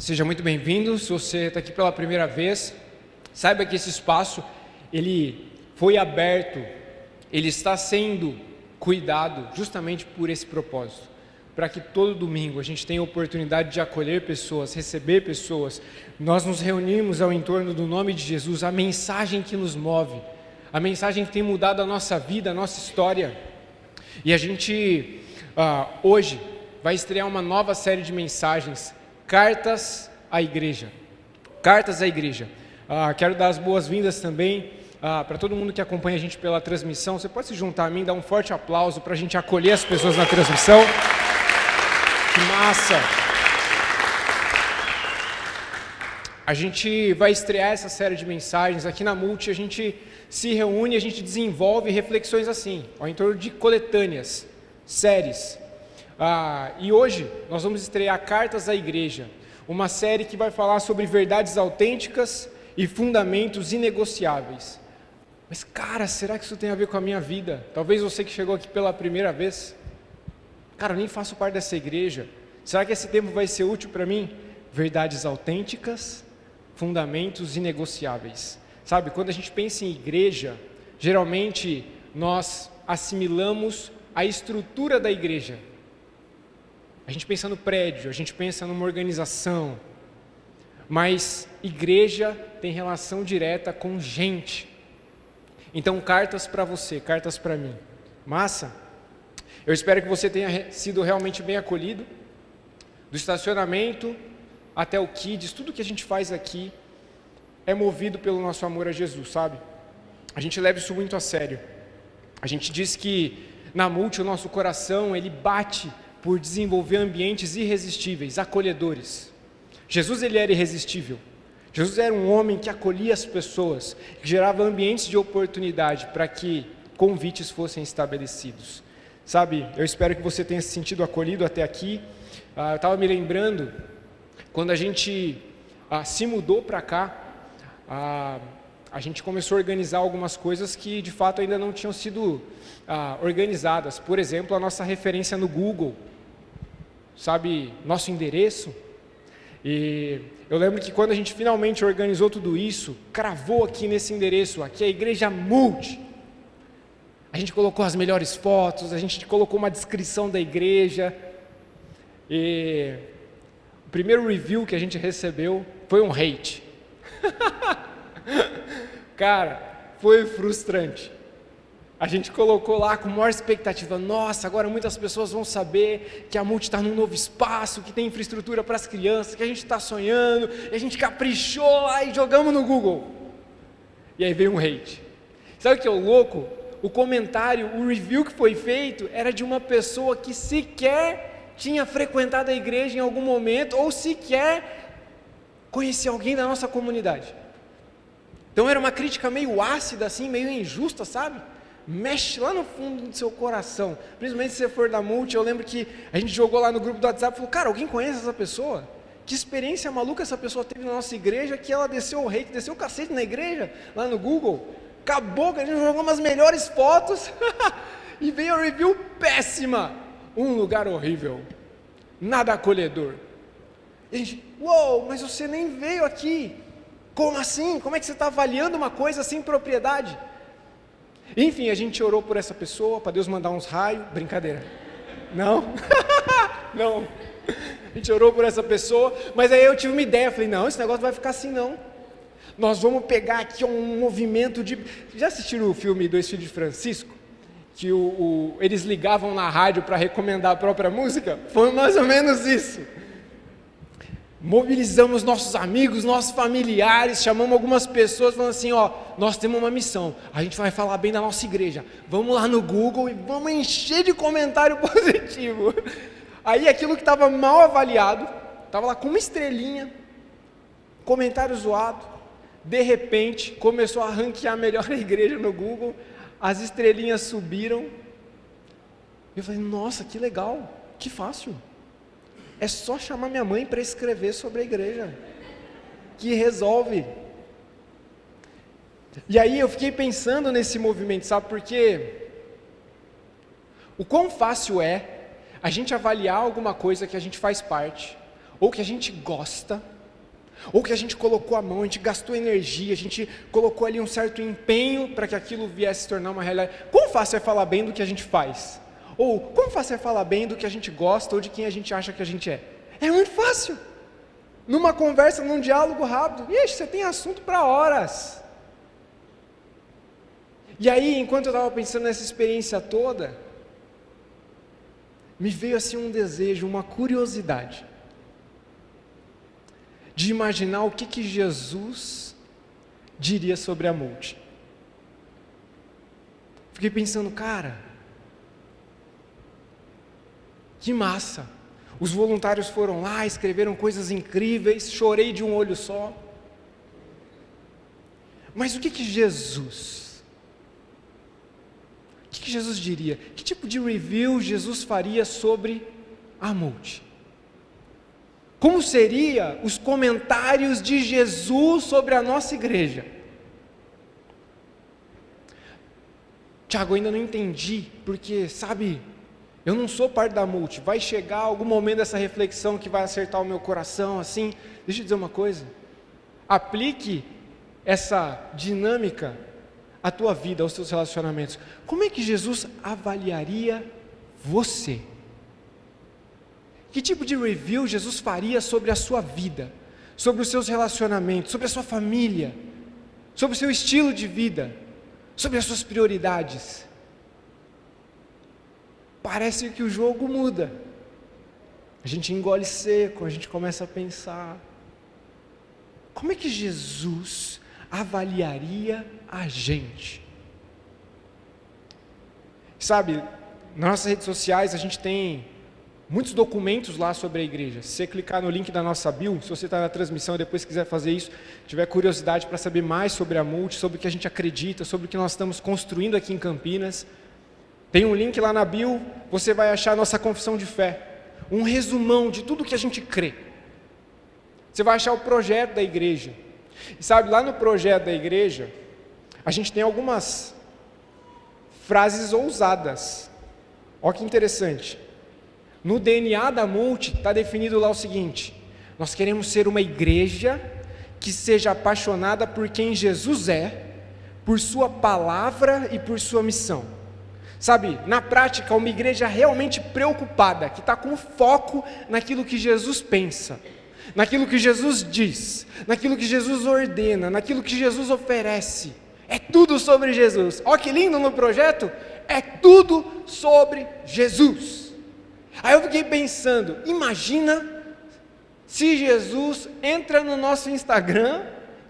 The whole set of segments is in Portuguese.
Seja muito bem-vindo. Se você está aqui pela primeira vez, saiba que esse espaço, ele foi aberto, ele está sendo cuidado justamente por esse propósito, para que todo domingo a gente tenha a oportunidade de acolher pessoas, receber pessoas. Nós nos reunimos ao entorno do nome de Jesus, a mensagem que nos move, a mensagem que tem mudado a nossa vida, a nossa história. E a gente hoje vai estrear uma nova série de mensagens, Cartas à Igreja. Cartas à Igreja. Quero dar as boas-vindas também para todo mundo que acompanha a gente pela transmissão. Você pode se juntar a mim, dar um forte aplauso para a gente acolher as pessoas na transmissão. Que massa! A gente vai estrear essa série de mensagens aqui na Multi. A gente se reúne, a gente desenvolve reflexões assim, em torno de coletâneas, séries. E hoje nós vamos estrear Cartas à Igreja, uma série que vai falar sobre verdades autênticas e fundamentos inegociáveis. Mas cara, será que isso tem a ver com a minha vida? Talvez você que chegou aqui pela primeira vez, cara, eu nem faço parte dessa igreja. Será que esse tempo vai ser útil para mim? Verdades autênticas, fundamentos inegociáveis. Sabe, quando a gente pensa em igreja, geralmente nós assimilamos a estrutura da igreja. A gente pensa no prédio, a gente pensa numa organização, mas igreja tem relação direta com gente. Então, cartas para você, cartas para mim. Massa? Eu espero que você tenha sido realmente bem acolhido, do estacionamento até o Kids, tudo que a gente faz aqui é movido pelo nosso amor a Jesus, sabe? A gente leva isso muito a sério. A gente diz que na Multi o nosso coração, ele bate por desenvolver ambientes irresistíveis, acolhedores. Jesus, ele era irresistível. Jesus era um homem que acolhia as pessoas, que gerava ambientes de oportunidade para que convites fossem estabelecidos. Sabe, eu espero que você tenha se sentido acolhido até aqui. Eu estava me lembrando, quando a gente se mudou para cá, a gente começou a organizar algumas coisas que de fato ainda não tinham sido organizadas. Por exemplo, a nossa referência no Google, sabe, nosso endereço. E eu lembro que quando a gente finalmente organizou tudo isso, cravou aqui nesse endereço, aqui é a Igreja Multi. A gente colocou as melhores fotos, a gente colocou uma descrição da igreja. E o primeiro review que a gente recebeu foi um hate. Cara, foi frustrante. A gente colocou lá com maior expectativa. Nossa, agora muitas pessoas vão saber que a Multi está num novo espaço, que tem infraestrutura para as crianças, que a gente está sonhando, e a gente caprichou lá e jogamos no Google. E aí veio um hate. Sabe o que é o louco? O comentário, o review que foi feito era de uma pessoa que sequer tinha frequentado a igreja em algum momento, ou sequer conhecia alguém da nossa comunidade. Então era uma crítica meio ácida, assim, meio injusta, sabe? Mexe lá no fundo do seu coração, principalmente se você for da Multi. Eu lembro que a gente jogou lá no grupo do WhatsApp e falou, cara, alguém conhece essa pessoa? Que experiência maluca essa pessoa teve na nossa igreja, que ela desceu o hate, desceu o cacete na igreja, lá no Google. Acabou que a gente jogou umas melhores fotos e veio a review péssima. Um lugar horrível, nada acolhedor. E a gente, uou, mas você nem veio aqui. Como assim? Como é que você está avaliando uma coisa sem propriedade? Enfim, a gente orou por essa pessoa, para Deus mandar uns raios. Brincadeira. Não? Não. A gente orou por essa pessoa, mas aí eu tive uma ideia. Falei, não, esse negócio vai ficar assim não. Nós vamos pegar aqui um movimento de... Já assistiram o filme Dois Filhos de Francisco? Que eles ligavam na rádio para recomendar a própria música? Foi mais ou menos isso. Mobilizamos nossos amigos, nossos familiares, chamamos algumas pessoas, falando assim, nós temos uma missão, a gente vai falar bem da nossa igreja, vamos lá no Google e vamos encher de comentário positivo. Aí aquilo que estava mal avaliado, estava lá com uma estrelinha, comentário zoado, de repente começou a ranquear melhor a igreja no Google, as estrelinhas subiram, eu falei, nossa, que legal, que fácil. É só chamar minha mãe para escrever sobre a igreja, que resolve. E aí eu fiquei pensando nesse movimento, sabe por quê? O quão fácil é a gente avaliar alguma coisa que a gente faz parte, ou que a gente gosta, ou que a gente colocou a mão, a gente gastou energia, a gente colocou ali um certo empenho para que aquilo viesse se tornar uma realidade. Quão fácil é falar bem do que a gente faz? Ou quão fácil é falar bem do que a gente gosta ou de quem a gente acha que a gente é? É muito fácil. Numa conversa, num diálogo rápido, ixi, você tem assunto para horas. E aí, enquanto eu estava pensando nessa experiência toda, me veio assim um desejo, uma curiosidade, de imaginar o que Jesus diria sobre a multi. Fiquei pensando, cara, que massa. Os voluntários foram lá, escreveram coisas incríveis, chorei de um olho só. Mas o que Jesus diria? Que tipo de review Jesus faria sobre a multi? Como seriam os comentários de Jesus sobre a nossa igreja? Tiago, ainda não entendi, porque, sabe, eu não sou parte da multi, vai chegar algum momento dessa reflexão que vai acertar o meu coração, assim. Deixa eu dizer uma coisa, aplique essa dinâmica à tua vida, aos teus relacionamentos. Como é que Jesus avaliaria você? Que tipo de review Jesus faria sobre a sua vida, sobre os seus relacionamentos, sobre a sua família, sobre o seu estilo de vida, sobre as suas prioridades? Parece que o jogo muda. A gente engole seco, a gente começa a pensar: como é que Jesus avaliaria a gente? Sabe, nas nossas redes sociais a gente tem muitos documentos lá sobre a igreja. Se você clicar no link da nossa bio, se você está na transmissão e depois quiser fazer isso, tiver curiosidade para saber mais sobre a multi, sobre o que a gente acredita, sobre o que nós estamos construindo aqui em Campinas, tem um link lá na bio, você vai achar a nossa confissão de fé, um resumão de tudo que a gente crê. Você vai achar o projeto da igreja. E sabe, lá no projeto da igreja, a gente tem algumas frases ousadas. Olha que interessante. No DNA da multi está definido lá o seguinte: nós queremos ser uma igreja que seja apaixonada por quem Jesus é, por sua palavra e por sua missão. Sabe, na prática, uma igreja realmente preocupada, que está com foco naquilo que Jesus pensa, naquilo que Jesus diz, naquilo que Jesus ordena, naquilo que Jesus oferece. É tudo sobre Jesus. Olha que lindo no projeto, é tudo sobre Jesus. Aí eu fiquei pensando, imagina se Jesus entra no nosso Instagram,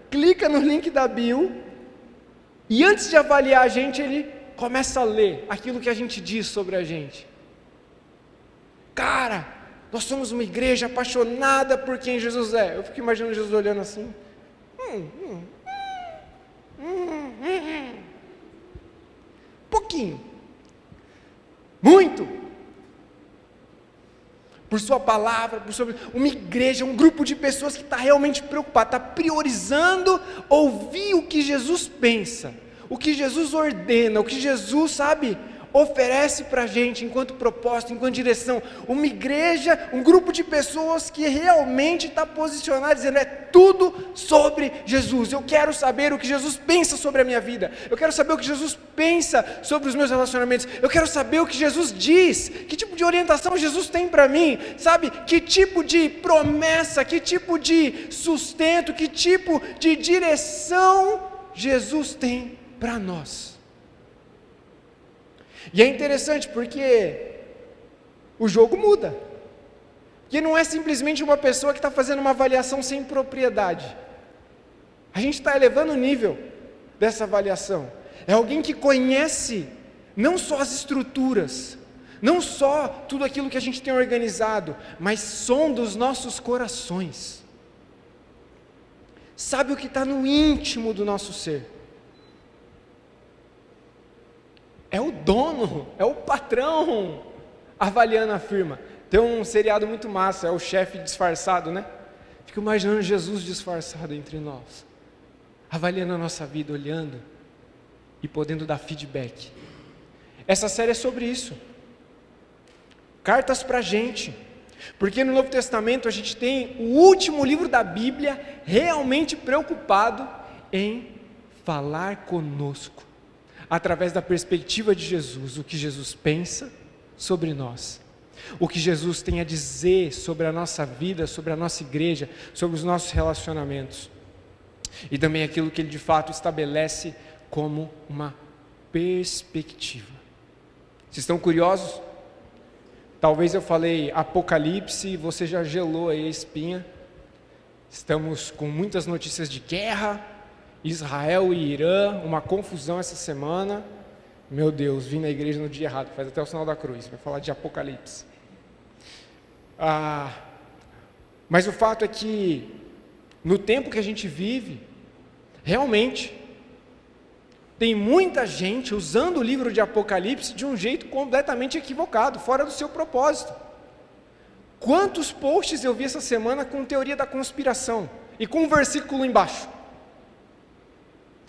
clica no link da bio, e antes de avaliar a gente, ele começa a ler aquilo que a gente diz sobre a gente. Cara, nós somos uma igreja apaixonada por quem Jesus é. Eu fico imaginando Jesus olhando assim. Pouquinho. Muito. Por sua palavra, uma igreja, um grupo de pessoas que está realmente preocupado, está priorizando ouvir o que Jesus pensa, o que Jesus ordena, o que Jesus, sabe, oferece para a gente enquanto propósito, enquanto direção. Uma igreja, um grupo de pessoas que realmente está posicionado, dizendo: é tudo sobre Jesus. Eu quero saber o que Jesus pensa sobre a minha vida, eu quero saber o que Jesus pensa sobre os meus relacionamentos, eu quero saber o que Jesus diz, que tipo de orientação Jesus tem para mim, sabe, que tipo de promessa, que tipo de sustento, que tipo de direção Jesus tem para nós. E é interessante porque o jogo muda, que não é simplesmente uma pessoa que está fazendo uma avaliação sem propriedade. A gente está elevando o nível dessa avaliação. É alguém que conhece não só as estruturas, não só tudo aquilo que a gente tem organizado, mas sonda os nossos corações. Sabe o que está no íntimo do nosso ser. É o dono, é o patrão avaliando a firma. Tem um seriado muito massa, é o Chefe Disfarçado, né? Fico imaginando Jesus disfarçado entre nós, avaliando a nossa vida, olhando e podendo dar feedback. Essa série é sobre isso. Cartas para a gente, Porque no Novo Testamento a gente tem o último livro da Bíblia realmente preocupado em falar conosco, através da perspectiva de Jesus, o que Jesus pensa sobre nós, o que Jesus tem a dizer sobre a nossa vida, sobre a nossa igreja, sobre os nossos relacionamentos, e também aquilo que Ele de fato estabelece como uma perspectiva. Vocês estão curiosos? Talvez eu falei Apocalipse e você já gelou aí a espinha. Estamos com muitas notícias de guerra, Israel e Irã, uma confusão essa semana. Meu Deus, vim na igreja no dia errado, faz até o sinal da cruz, vai falar de Apocalipse. Mas o fato é que, no tempo que a gente vive, realmente, tem muita gente usando o livro de Apocalipse de um jeito completamente equivocado, fora do seu propósito. Quantos posts eu vi essa semana com teoria da conspiração e com um versículo embaixo?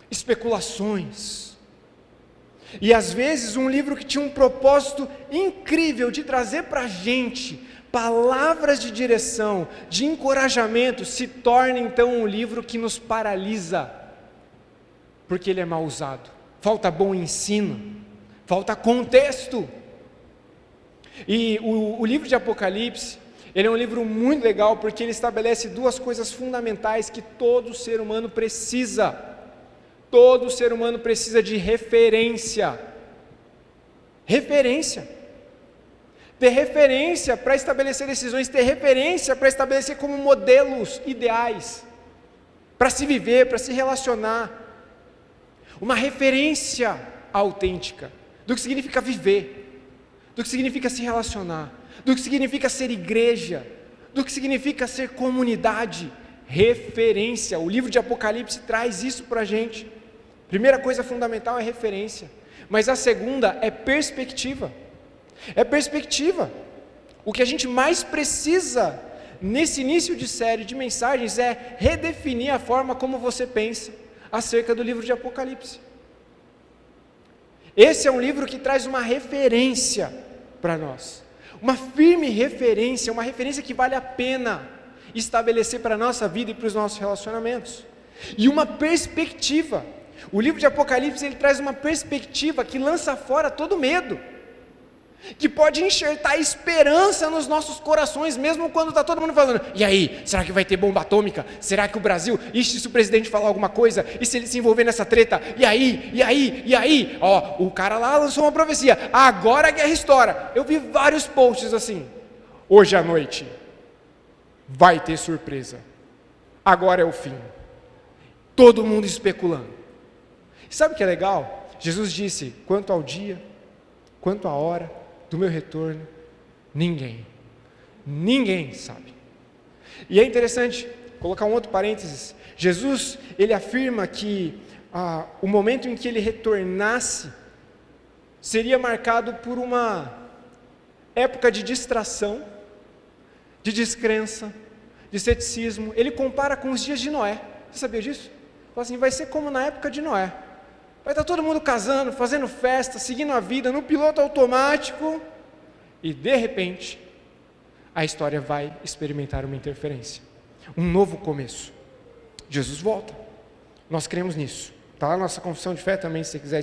Especulações. E às vezes um livro que tinha um propósito incrível de trazer para a gente palavras de direção, de encorajamento, se torna então um livro que nos paralisa, porque ele é mal usado. Falta bom ensino, falta contexto. E o livro de Apocalipse, ele é um livro muito legal, porque ele estabelece duas coisas fundamentais que todo ser humano precisa. Todo ser humano precisa de referência. Referência. Ter referência para estabelecer decisões, ter referência para estabelecer como modelos ideais, para se viver, para se relacionar. Uma referência autêntica do que significa viver, do que significa se relacionar, do que significa ser igreja, do que significa ser comunidade. Referência. O livro de Apocalipse traz isso para a gente. Primeira coisa fundamental é referência, mas a segunda é perspectiva. É perspectiva. O que a gente mais precisa nesse início de série de mensagens é redefinir a forma como você pensa acerca do livro de Apocalipse. Esse é um livro que traz uma referência para nós, uma firme referência, uma referência que vale a pena estabelecer para a nossa vida e para os nossos relacionamentos, e uma perspectiva. O livro de Apocalipse, ele traz uma perspectiva que lança fora todo medo, que pode enxertar esperança nos nossos corações, mesmo quando está todo mundo falando, e aí, será que vai ter bomba atômica? Será que o Brasil, se o presidente falar alguma coisa, e se ele se envolver nessa treta, e aí, ó, o cara lá lançou uma profecia, agora a guerra estoura. Eu vi vários posts assim, hoje à noite, vai ter surpresa, agora é o fim, todo mundo especulando. Sabe o que é legal? Jesus disse, quanto ao dia, quanto à hora do meu retorno, ninguém sabe. E é interessante colocar um outro parênteses. Jesus, ele afirma que o momento em que ele retornasse seria marcado por uma época de distração, de descrença, de ceticismo. Ele compara com os dias de Noé. Você sabia disso? Fala assim, vai ser como na época de Noé. Vai estar todo mundo casando, fazendo festa, seguindo a vida, no piloto automático, e de repente, a história vai experimentar uma interferência, um novo começo. Jesus volta, nós cremos nisso, está lá na nossa confissão de fé também, se você quiser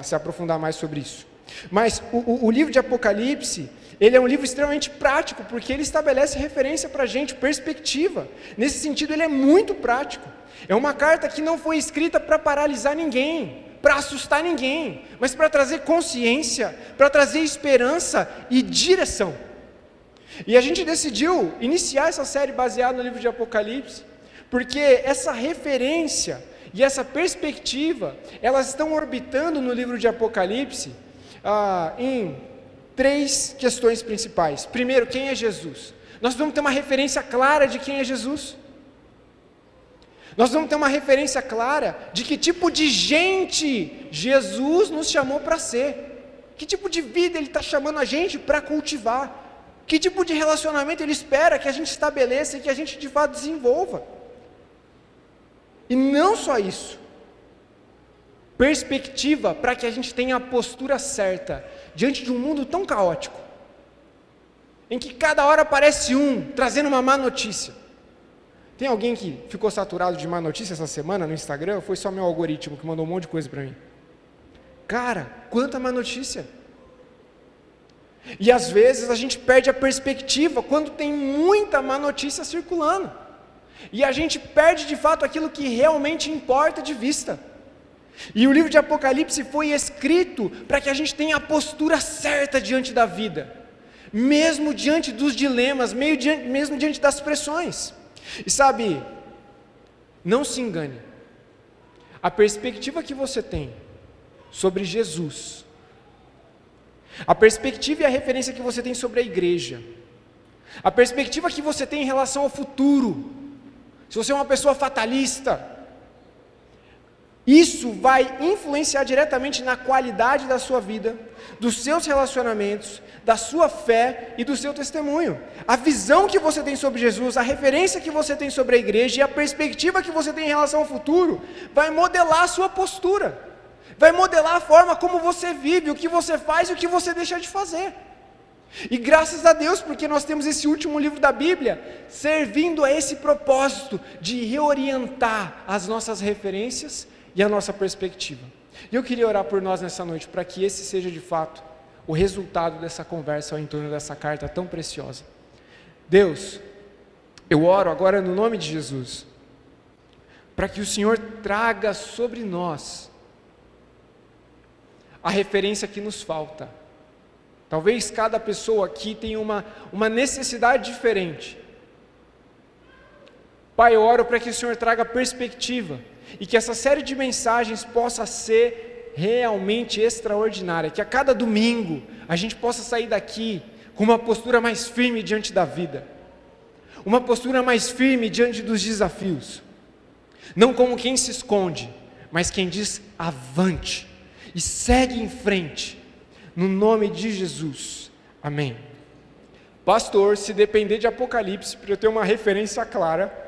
se aprofundar mais sobre isso. Mas o livro de Apocalipse, ele é um livro extremamente prático, porque ele estabelece referência para a gente, perspectiva. Nesse sentido, ele é muito prático. É uma carta que não foi escrita para paralisar ninguém, para assustar ninguém, mas para trazer consciência, para trazer esperança e direção. E a gente decidiu iniciar essa série baseada no livro de Apocalipse, porque essa referência e essa perspectiva, elas estão orbitando no livro de Apocalipse em 3 questões principais. Primeiro, quem é Jesus? Nós vamos ter uma referência clara de quem é Jesus. Nós vamos ter uma referência clara de que tipo de gente Jesus nos chamou para ser. Que tipo de vida Ele está chamando a gente para cultivar. Que tipo de relacionamento Ele espera que a gente estabeleça e que a gente de fato desenvolva. E não só isso. Perspectiva para que a gente tenha a postura certa diante de um mundo tão caótico. em que cada hora aparece um trazendo uma má notícia. Tem alguém que ficou saturado de má notícia essa semana no Instagram? Ou foi só meu algoritmo que mandou um monte de coisa para mim? Cara, quanta má notícia! E às vezes a gente perde a perspectiva quando tem muita má notícia circulando. E a gente perde de fato aquilo que realmente importa de vista. E o livro de Apocalipse foi escrito para que a gente tenha a postura certa diante da vida, mesmo diante dos dilemas, mesmo diante das pressões. E sabe, não se engane, a perspectiva que você tem sobre Jesus, a perspectiva e a referência que você tem sobre a igreja, a perspectiva que você tem em relação ao futuro, se você é uma pessoa fatalista, isso vai influenciar diretamente na qualidade da sua vida, dos seus relacionamentos, da sua fé e do seu testemunho. A visão que você tem sobre Jesus, a referência que você tem sobre a igreja e a perspectiva que você tem em relação ao futuro, vai modelar a sua postura, vai modelar a forma como você vive, o que você faz e o que você deixa de fazer. E graças a Deus, porque nós temos esse último livro da Bíblia, servindo a esse propósito de reorientar as nossas referências e a nossa perspectiva. E eu queria orar por nós nessa noite, para que esse seja de fato o resultado dessa conversa em torno dessa carta tão preciosa. Deus, eu oro agora no nome de Jesus, para que o Senhor traga sobre nós a referência que nos falta. Talvez cada pessoa aqui tenha uma necessidade diferente. Pai, eu oro para que o Senhor traga perspectiva, e que essa série de mensagens possa ser realmente extraordinária, que a cada domingo a gente possa sair daqui com uma postura mais firme diante da vida, uma postura mais firme diante dos desafios, não como quem se esconde, mas quem diz avante, e segue em frente, no nome de Jesus, amém. Pastor, se depender de Apocalipse, para eu ter uma referência clara,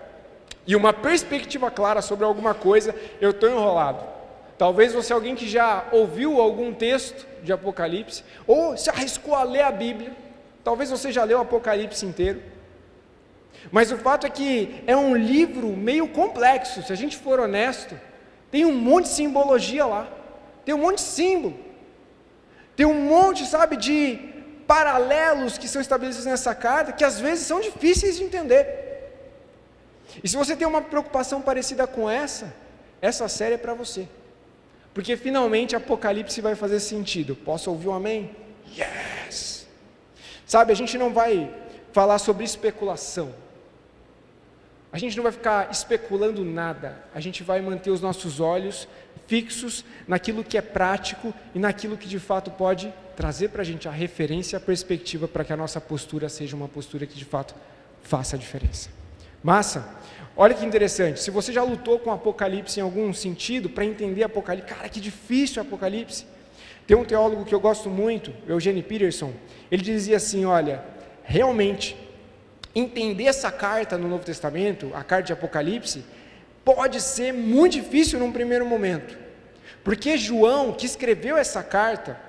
e uma perspectiva clara sobre alguma coisa, eu estou enrolado. Talvez você é alguém que já ouviu algum texto de Apocalipse, ou se arriscou a ler a Bíblia, talvez você já leu o Apocalipse inteiro, mas o fato é que é um livro meio complexo, se a gente for honesto, tem um monte de simbologia lá, tem um monte de símbolo, tem um monte, sabe, de paralelos que são estabelecidos nessa carta, que às vezes são difíceis de entender. E se você tem uma preocupação parecida com essa série é para você, porque finalmente Apocalipse vai fazer sentido. Posso ouvir um amém? Yes! Sabe, a gente não vai falar sobre especulação, a gente não vai ficar especulando nada, a gente vai manter os nossos olhos fixos naquilo que é prático e naquilo que de fato pode trazer para a gente a referência e a perspectiva para que a nossa postura seja uma postura que de fato faça a diferença. Massa? Olha que interessante, se você já lutou com Apocalipse em algum sentido, para entender Apocalipse, cara, que difícil Apocalipse. Tem um teólogo que eu gosto muito, Eugene Peterson, ele dizia assim, olha, realmente, entender essa carta no Novo Testamento, a carta de Apocalipse, pode ser muito difícil num primeiro momento, porque João, que escreveu essa carta,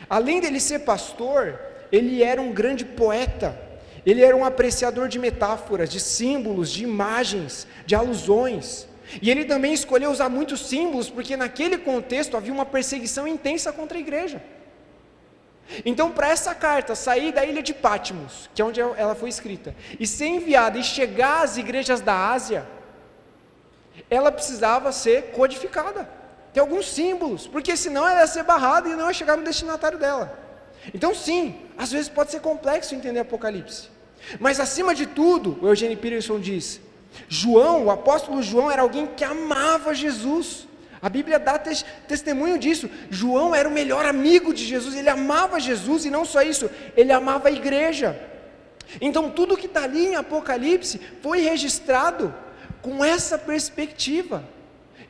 além dele ser pastor, ele era um grande poeta, ele era um apreciador de metáforas, de símbolos, de imagens, de alusões, e ele também escolheu usar muitos símbolos, porque naquele contexto havia uma perseguição intensa contra a igreja. Então, para essa carta sair da ilha de Patmos, que é onde ela foi escrita, e ser enviada e chegar às igrejas da Ásia, ela precisava ser codificada, ter alguns símbolos, porque senão ela ia ser barrada e não ia chegar no destinatário dela. Então sim, às vezes pode ser complexo entender Apocalipse, mas acima de tudo, o Eugene Peterson diz, João, o apóstolo João era alguém que amava Jesus, a Bíblia dá testemunho disso, João era o melhor amigo de Jesus, ele amava Jesus e não só isso, ele amava a igreja. Então tudo que está ali em Apocalipse foi registrado com essa perspectiva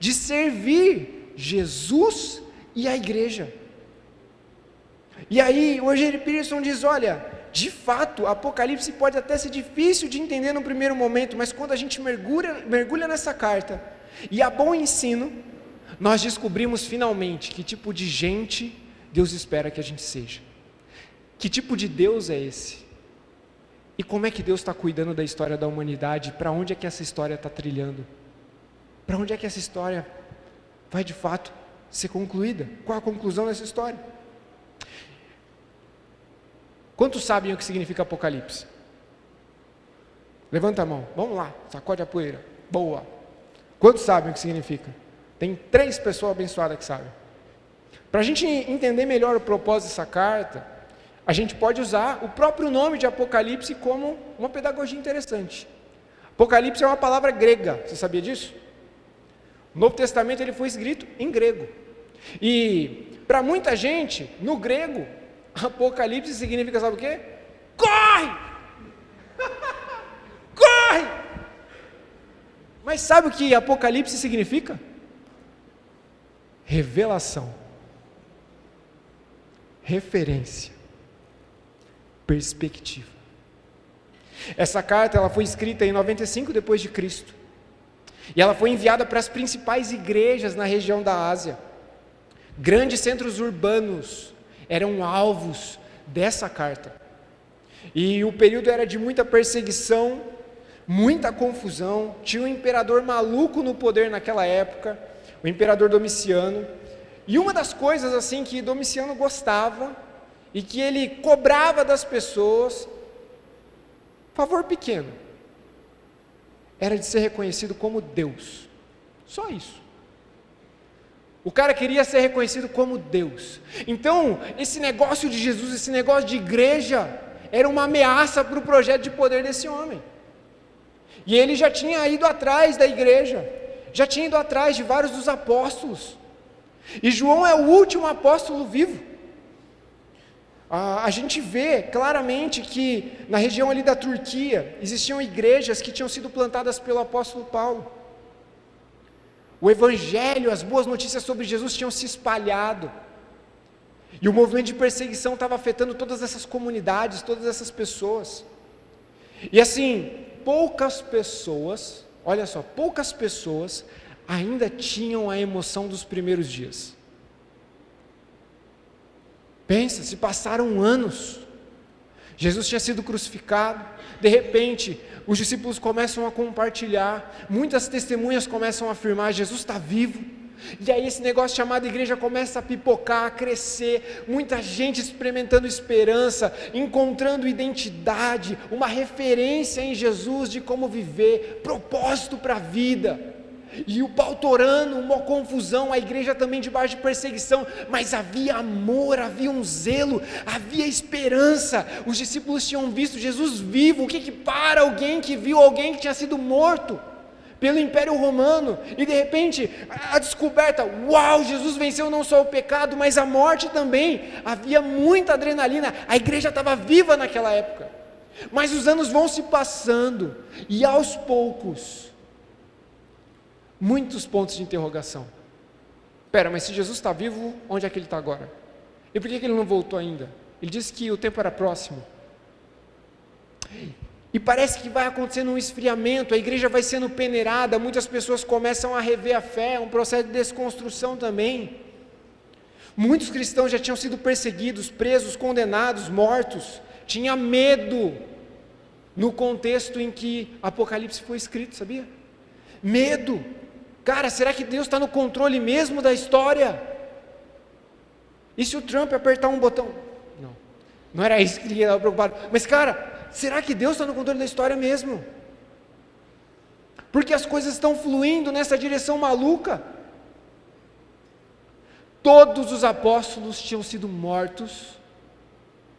de servir Jesus e a igreja. E aí o Eugene Peterson diz, olha, de fato, Apocalipse pode até ser difícil de entender no primeiro momento, mas quando a gente mergulha nessa carta, e há bom ensino, nós descobrimos finalmente que tipo de gente Deus espera que a gente seja. Que tipo de Deus é esse? E como é que Deus está cuidando da história da humanidade? Para onde é que essa história está trilhando? Para onde é que essa história vai de fato ser concluída? Qual a conclusão dessa história? Quantos sabem o que significa Apocalipse? Levanta a mão, vamos lá, sacode a poeira. Boa. Quantos sabem o que significa? Tem 3 pessoas abençoadas que sabem. Para a gente entender melhor o propósito dessa carta, a gente pode usar o próprio nome de Apocalipse como uma pedagogia interessante. Apocalipse é uma palavra grega, você sabia disso? O Novo Testamento ele foi escrito em grego. E para muita gente, no grego, Apocalipse significa, sabe o quê? Corre! Corre! Mas sabe o que Apocalipse significa? Revelação, referência, perspectiva. Essa carta ela foi escrita em 95 depois de Cristo. E ela foi enviada para as principais igrejas na região da Ásia. Grandes centros urbanos eram alvos dessa carta. E o período era de muita perseguição, muita confusão. Tinha um imperador maluco no poder naquela época, o imperador Domiciano. E uma das coisas assim que Domiciano gostava e que ele cobrava das pessoas, favor pequeno, era de ser reconhecido como Deus. Só isso. O cara queria ser reconhecido como Deus. Então, esse negócio de Jesus, esse negócio de igreja, era uma ameaça para o projeto de poder desse homem. E ele já tinha ido atrás da igreja, já tinha ido atrás de vários dos apóstolos. E João é o último apóstolo vivo. A gente vê claramente que na região ali da Turquia, existiam igrejas que tinham sido plantadas pelo apóstolo Paulo. O evangelho, as boas notícias sobre Jesus tinham se espalhado. E o movimento de perseguição estava afetando todas essas comunidades, todas essas pessoas. E assim, poucas pessoas, olha só, poucas pessoas ainda tinham a emoção dos primeiros dias. Pensa, se passaram anos, Jesus tinha sido crucificado, de repente, os discípulos começam a compartilhar, muitas testemunhas começam a afirmar, Jesus está vivo, e aí esse negócio chamado igreja começa a pipocar, a crescer, muita gente experimentando esperança, encontrando identidade, uma referência em Jesus de como viver, propósito para a vida. E o pau torando, uma confusão, a igreja também debaixo de perseguição, mas havia amor, havia um zelo, havia esperança. Os discípulos tinham visto Jesus vivo. O que para alguém que viu alguém que tinha sido morto pelo Império Romano, e de repente a descoberta, uau, Jesus venceu não só o pecado, mas a morte também. Havia muita adrenalina, a igreja estava viva naquela época, mas os anos vão se passando, e aos poucos, muitos pontos de interrogação. Espera, mas se Jesus está vivo, onde é que ele está agora? E por que ele não voltou ainda? Ele disse que o tempo era próximo. E parece que vai acontecendo um esfriamento, a igreja vai sendo peneirada, muitas pessoas começam a rever a fé, um processo de desconstrução também. Muitos cristãos já tinham sido perseguidos, presos, condenados, mortos. Tinha medo no contexto em que Apocalipse foi escrito, sabia? Medo. Cara, será que Deus está no controle mesmo da história? E se o Trump apertar um botão? Não era isso que ele estava preocupado. Mas cara, será que Deus está no controle da história mesmo? Porque as coisas estão fluindo nessa direção maluca. Todos os apóstolos tinham sido mortos,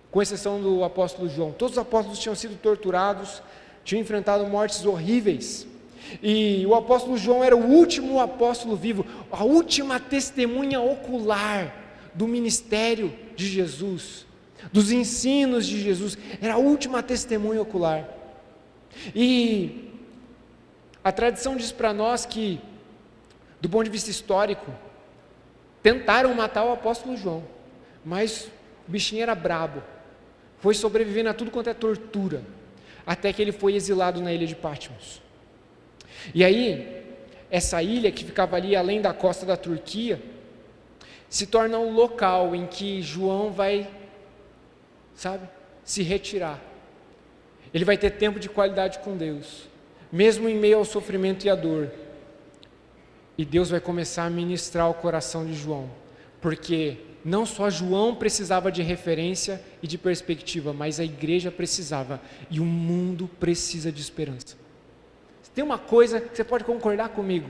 com exceção do apóstolo João. Todos os apóstolos tinham sido torturados, tinham enfrentado mortes horríveis. E o apóstolo João era o último apóstolo vivo, a última testemunha ocular do ministério de Jesus, dos ensinos de Jesus, era a última testemunha ocular. E a tradição diz para nós que, do ponto de vista histórico, tentaram matar o apóstolo João, mas o bichinho era brabo, foi sobrevivendo a tudo quanto é tortura, até que ele foi exilado na ilha de Patmos. E aí, essa ilha que ficava ali além da costa da Turquia, se torna um local em que João vai, se retirar. Ele vai ter tempo de qualidade com Deus, mesmo em meio ao sofrimento e à dor. E Deus vai começar a ministrar o coração de João, porque não só João precisava de referência e de perspectiva, mas a igreja precisava, e o mundo precisa de esperança. Tem uma coisa que você pode concordar comigo: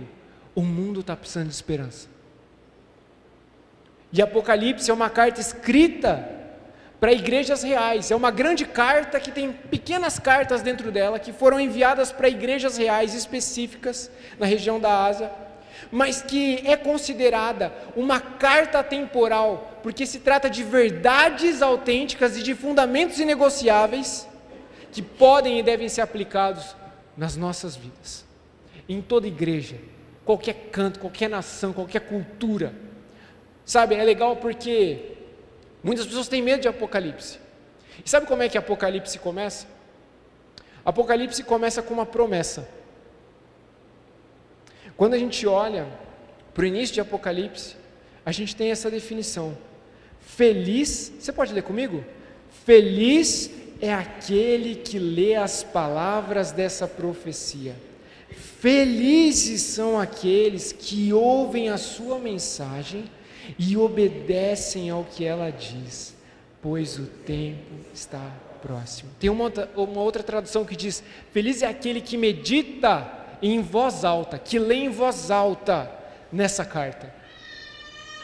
o mundo está precisando de esperança. E Apocalipse é uma carta escrita para igrejas reais, é uma grande carta que tem pequenas cartas dentro dela, que foram enviadas para igrejas reais específicas na região da Ásia, mas que é considerada uma carta temporal, porque se trata de verdades autênticas e de fundamentos inegociáveis, que podem e devem ser aplicados nas nossas vidas, em toda igreja, qualquer canto, qualquer nação, qualquer cultura. Sabe, é legal porque muitas pessoas têm medo de Apocalipse. E sabe como é que Apocalipse começa? Apocalipse começa com uma promessa. Quando a gente olha para o início de Apocalipse, a gente tem essa definição: feliz, você pode ler comigo? Feliz é aquele que lê as palavras dessa profecia. Felizes são aqueles que ouvem a sua mensagem e obedecem ao que ela diz, pois o tempo está próximo. Tem uma outra tradução que diz: feliz é aquele que medita em voz alta, que lê em voz alta nessa carta.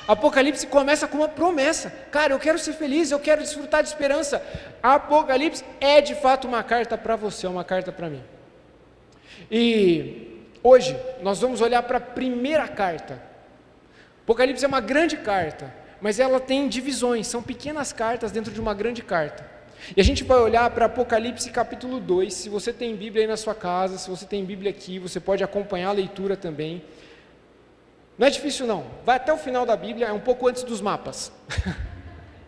Apocalipse começa com uma promessa: cara, eu quero ser feliz, eu quero desfrutar de esperança. Apocalipse é de fato uma carta para você, uma carta para mim. E hoje nós vamos olhar para a primeira carta. Apocalipse é uma grande carta, mas ela tem divisões, são pequenas cartas dentro de uma grande carta. E a gente vai olhar para Apocalipse capítulo 2, se você tem Bíblia aí na sua casa, se você tem Bíblia aqui, você pode acompanhar a leitura também. Não é difícil não, vai até o final da Bíblia, é um pouco antes dos mapas.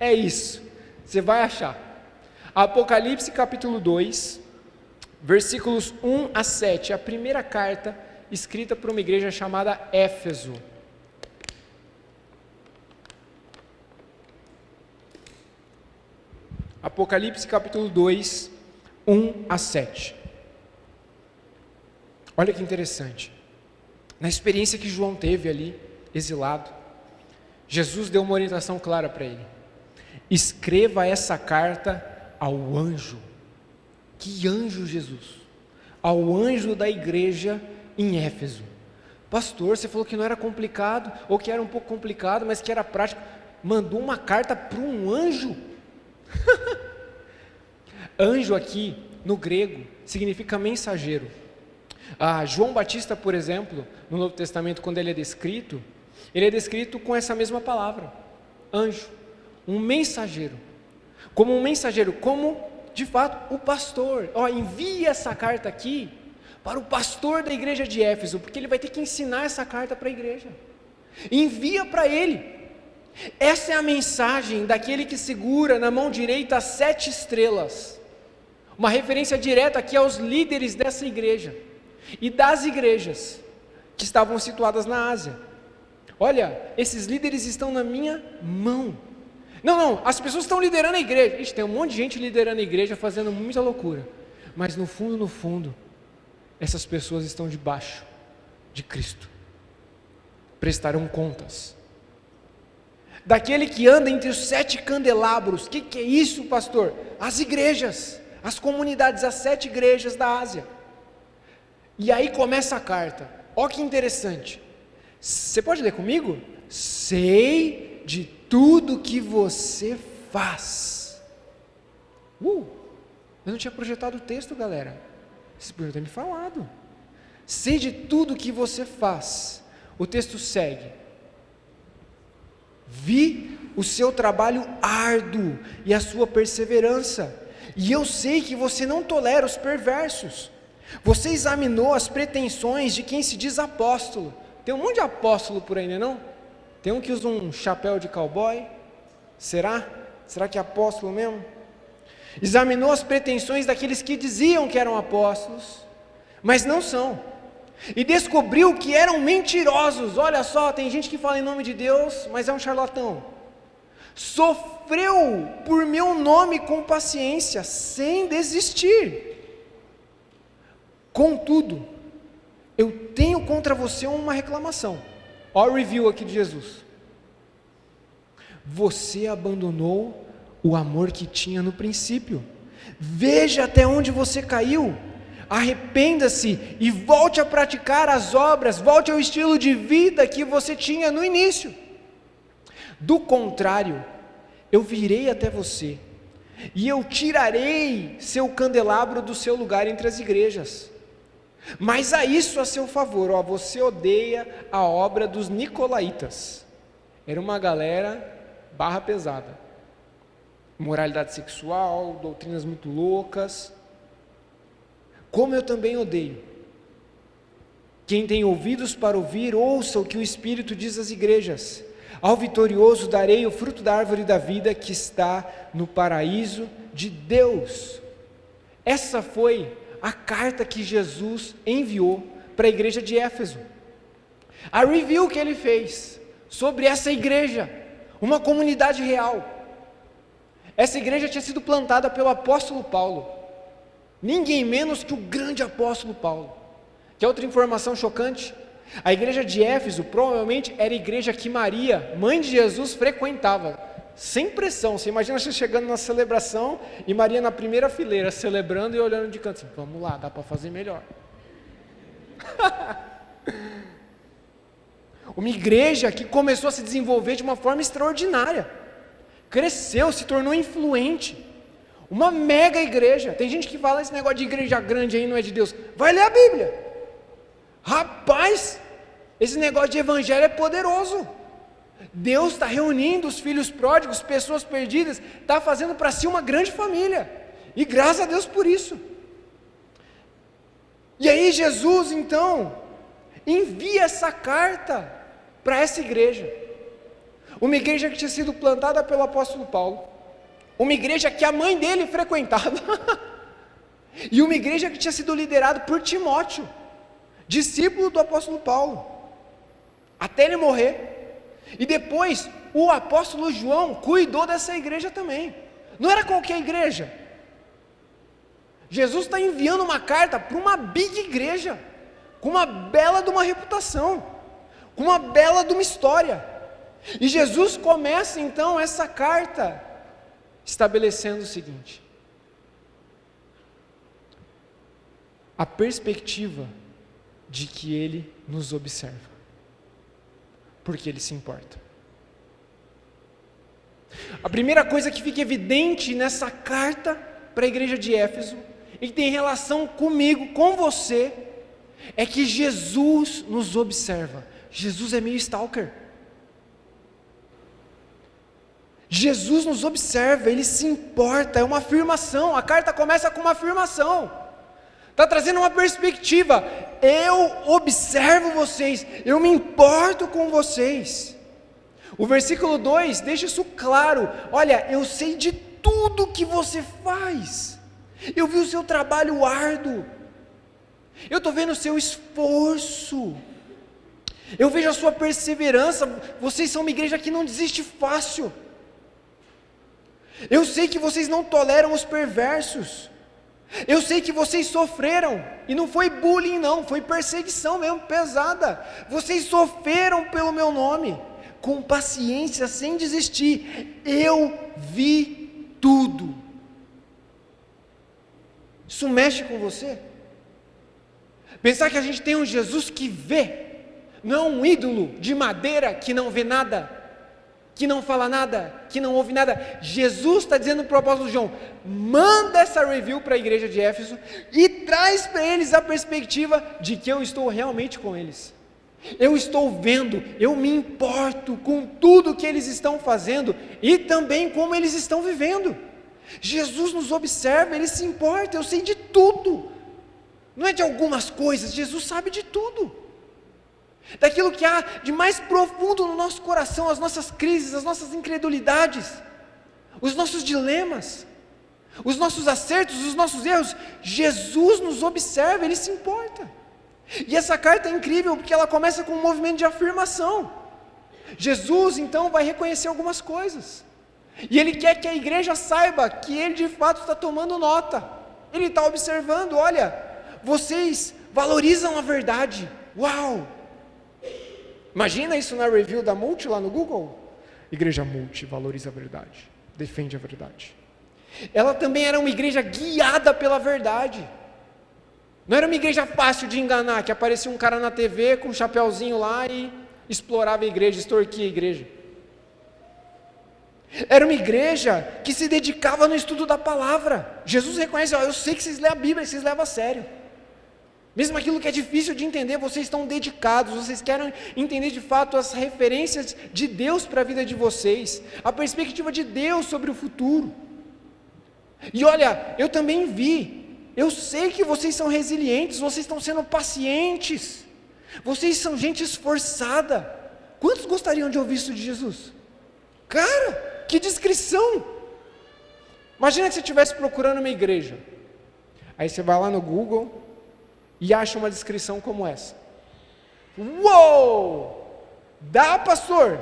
É isso, você vai achar. Apocalipse capítulo 2, versículos 1 a 7, a primeira carta escrita para uma igreja chamada Éfeso. Apocalipse capítulo 2, 1 a 7. Olha que interessante. Na experiência que João teve ali, exilado, Jesus deu uma orientação clara para ele: escreva essa carta ao anjo. Que anjo, Jesus? Ao anjo da igreja em Éfeso. Pastor, você falou que não era complicado, ou que era um pouco complicado, mas que era prático. Mandou uma carta para um anjo? Anjo aqui no grego significa mensageiro. João Batista, por exemplo, no Novo Testamento, quando ele é descrito com essa mesma palavra, anjo, um mensageiro. Como de fato o pastor. Envie essa carta aqui para o pastor da igreja de Éfeso, porque ele vai ter que ensinar essa carta para a igreja. Envia para ele. Essa é a mensagem daquele que segura na mão direita as 7 estrelas, uma referência direta aqui aos líderes dessa igreja e das igrejas que estavam situadas na Ásia. Olha, esses líderes estão na minha mão. Não, as pessoas estão liderando a igreja. Tem um monte de gente liderando a igreja, fazendo muita loucura, mas no fundo, essas pessoas estão debaixo de Cristo, prestarão contas. Daquele que anda entre os 7 candelabros. O que é isso, pastor? As igrejas, as comunidades, as 7 igrejas da Ásia. E aí começa a carta. Olha que interessante. Você pode ler comigo? Sei de tudo que você faz. Eu não tinha projetado o texto, galera. Vocês podiam ter me falado. Sei de tudo que você faz. O texto segue: vi o seu trabalho árduo e a sua perseverança, e eu sei que você não tolera os perversos. Você examinou as pretensões de quem se diz apóstolo. Tem um monte de apóstolo por aí, não é não? Tem um que usa um chapéu de cowboy. Será? Será que é apóstolo mesmo? Examinou as pretensões daqueles que diziam que eram apóstolos, mas não são. E descobriu que eram mentirosos. Olha só, tem gente que fala em nome de Deus, mas é um charlatão. Sofreu por meu nome com paciência, sem desistir. Contudo, eu tenho contra você uma reclamação. Olha o review aqui de Jesus. Você abandonou o amor que tinha no princípio. Veja até onde você caiu. Arrependa-se e volte a praticar as obras, volte ao estilo de vida que você tinha no início. Do contrário, eu virei até você e eu tirarei seu candelabro do seu lugar entre as igrejas. Mas há isso a seu favor, você odeia a obra dos nicolaítas. Era uma galera barra pesada, moralidade sexual, doutrinas muito loucas, como eu também odeio. Quem tem ouvidos para ouvir, ouça o que o Espírito diz às igrejas. Ao vitorioso darei o fruto da árvore da vida que está no paraíso de Deus. Essa foi a carta que Jesus enviou para a igreja de Éfeso. A review que ele fez sobre essa igreja, uma comunidade real. Essa igreja tinha sido plantada pelo apóstolo Paulo, ninguém menos que o grande apóstolo Paulo. Que outra informação chocante? A igreja de Éfeso provavelmente era a igreja que Maria, mãe de Jesus, frequentava, sem pressão. Você imagina você chegando na celebração e Maria na primeira fileira, celebrando e olhando de canto, assim, vamos lá, dá para fazer melhor. Uma igreja que começou a se desenvolver de uma forma extraordinária, cresceu, se tornou influente, uma mega igreja. Tem gente que fala esse negócio de igreja grande aí não é de Deus, vai ler a Bíblia. Rapaz, esse negócio de evangelho é poderoso. Deus está reunindo os filhos pródigos, pessoas perdidas, está fazendo para si uma grande família, e graças a Deus por isso. E aí Jesus então envia essa carta para essa igreja, uma igreja que tinha sido plantada pelo apóstolo Paulo, uma igreja que a mãe dele frequentava, e uma igreja que tinha sido liderada por Timóteo, discípulo do apóstolo Paulo, até ele morrer. E depois o apóstolo João cuidou dessa igreja também. Não era qualquer igreja. Jesus está enviando uma carta para uma big igreja, com uma bela de uma reputação, com uma bela de uma história. E Jesus começa então essa carta estabelecendo o seguinte: a perspectiva de que Ele nos observa, porque Ele se importa. A primeira coisa que fica evidente nessa carta para a igreja de Éfeso, e que tem relação comigo, com você, é que Jesus nos observa. Jesus é meio stalker. Jesus nos observa, Ele se importa, é uma afirmação. A carta começa com uma afirmação, está trazendo uma perspectiva. Eu observo vocês, eu me importo com vocês. O versículo 2 deixa isso claro: olha, eu sei de tudo que você faz, eu vi o seu trabalho árduo, eu estou vendo o seu esforço, eu vejo a sua perseverança. Vocês são uma igreja que não desiste fácil. Eu sei que vocês não toleram os perversos. Eu sei que vocês sofreram, e não foi bullying não, foi perseguição mesmo, pesada. Vocês sofreram pelo meu nome, com paciência, sem desistir. Eu vi tudo. Isso mexe com você? Pensar que a gente tem um Jesus que vê, não é um ídolo de madeira que não vê nada, que não fala nada, que não ouve nada. Jesus está dizendo para o apóstolo João: manda essa review para a igreja de Éfeso e traz para eles a perspectiva de que eu estou realmente com eles. Eu estou vendo, eu me importo com tudo que eles estão fazendo e também como eles estão vivendo. Jesus nos observa, Ele se importa. Eu sei de tudo, não é de algumas coisas, Jesus sabe de tudo, daquilo que há de mais profundo no nosso coração, as nossas crises, as nossas incredulidades, os nossos dilemas, os nossos acertos, os nossos erros. Jesus nos observa, Ele se importa. E essa carta é incrível porque ela começa com um movimento de afirmação. Jesus então vai reconhecer algumas coisas, e Ele quer que a igreja saiba que Ele de fato está tomando nota. Ele está observando: olha, vocês valorizam a verdade. Uau! Imagina isso na review da Multi lá no Google. Igreja Multi valoriza a verdade, defende a verdade. Ela também era uma igreja guiada pela verdade. Não era uma igreja fácil de enganar, que aparecia um cara na TV com um chapéuzinho lá e explorava a igreja, extorquia a igreja. Era uma igreja que se dedicava no estudo da palavra. Jesus reconhece, eu sei que vocês lêem a Bíblia, vocês levam a sério. Mesmo aquilo que é difícil de entender, vocês estão dedicados, vocês querem entender de fato as referências de Deus para a vida de vocês, a perspectiva de Deus sobre o futuro. E olha, eu também eu sei que vocês são resilientes, vocês estão sendo pacientes, vocês são gente esforçada. Quantos gostariam de ouvir isso de Jesus? Cara, que descrição! Imagina que você estivesse procurando uma igreja, aí você vai lá no Google e acha uma descrição como essa. Uou! Dá, pastor!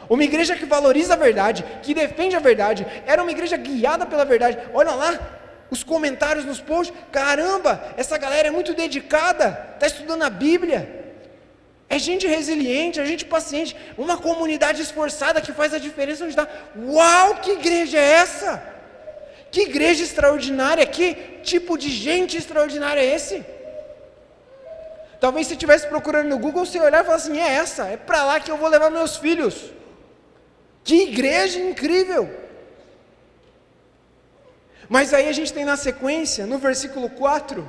Uma igreja que valoriza a verdade, que defende a verdade, era uma igreja guiada pela verdade. Olha lá, os comentários nos posts, caramba, essa galera é muito dedicada, está estudando a Bíblia, é gente resiliente, é gente paciente, uma comunidade esforçada que faz a diferença onde está. Uau, que igreja é essa? Que igreja extraordinária, que tipo de gente extraordinária é esse? Talvez se estivesse procurando no Google, você olhar e falar assim, é para lá que eu vou levar meus filhos. Que igreja incrível! Mas aí a gente tem na sequência, no versículo 4,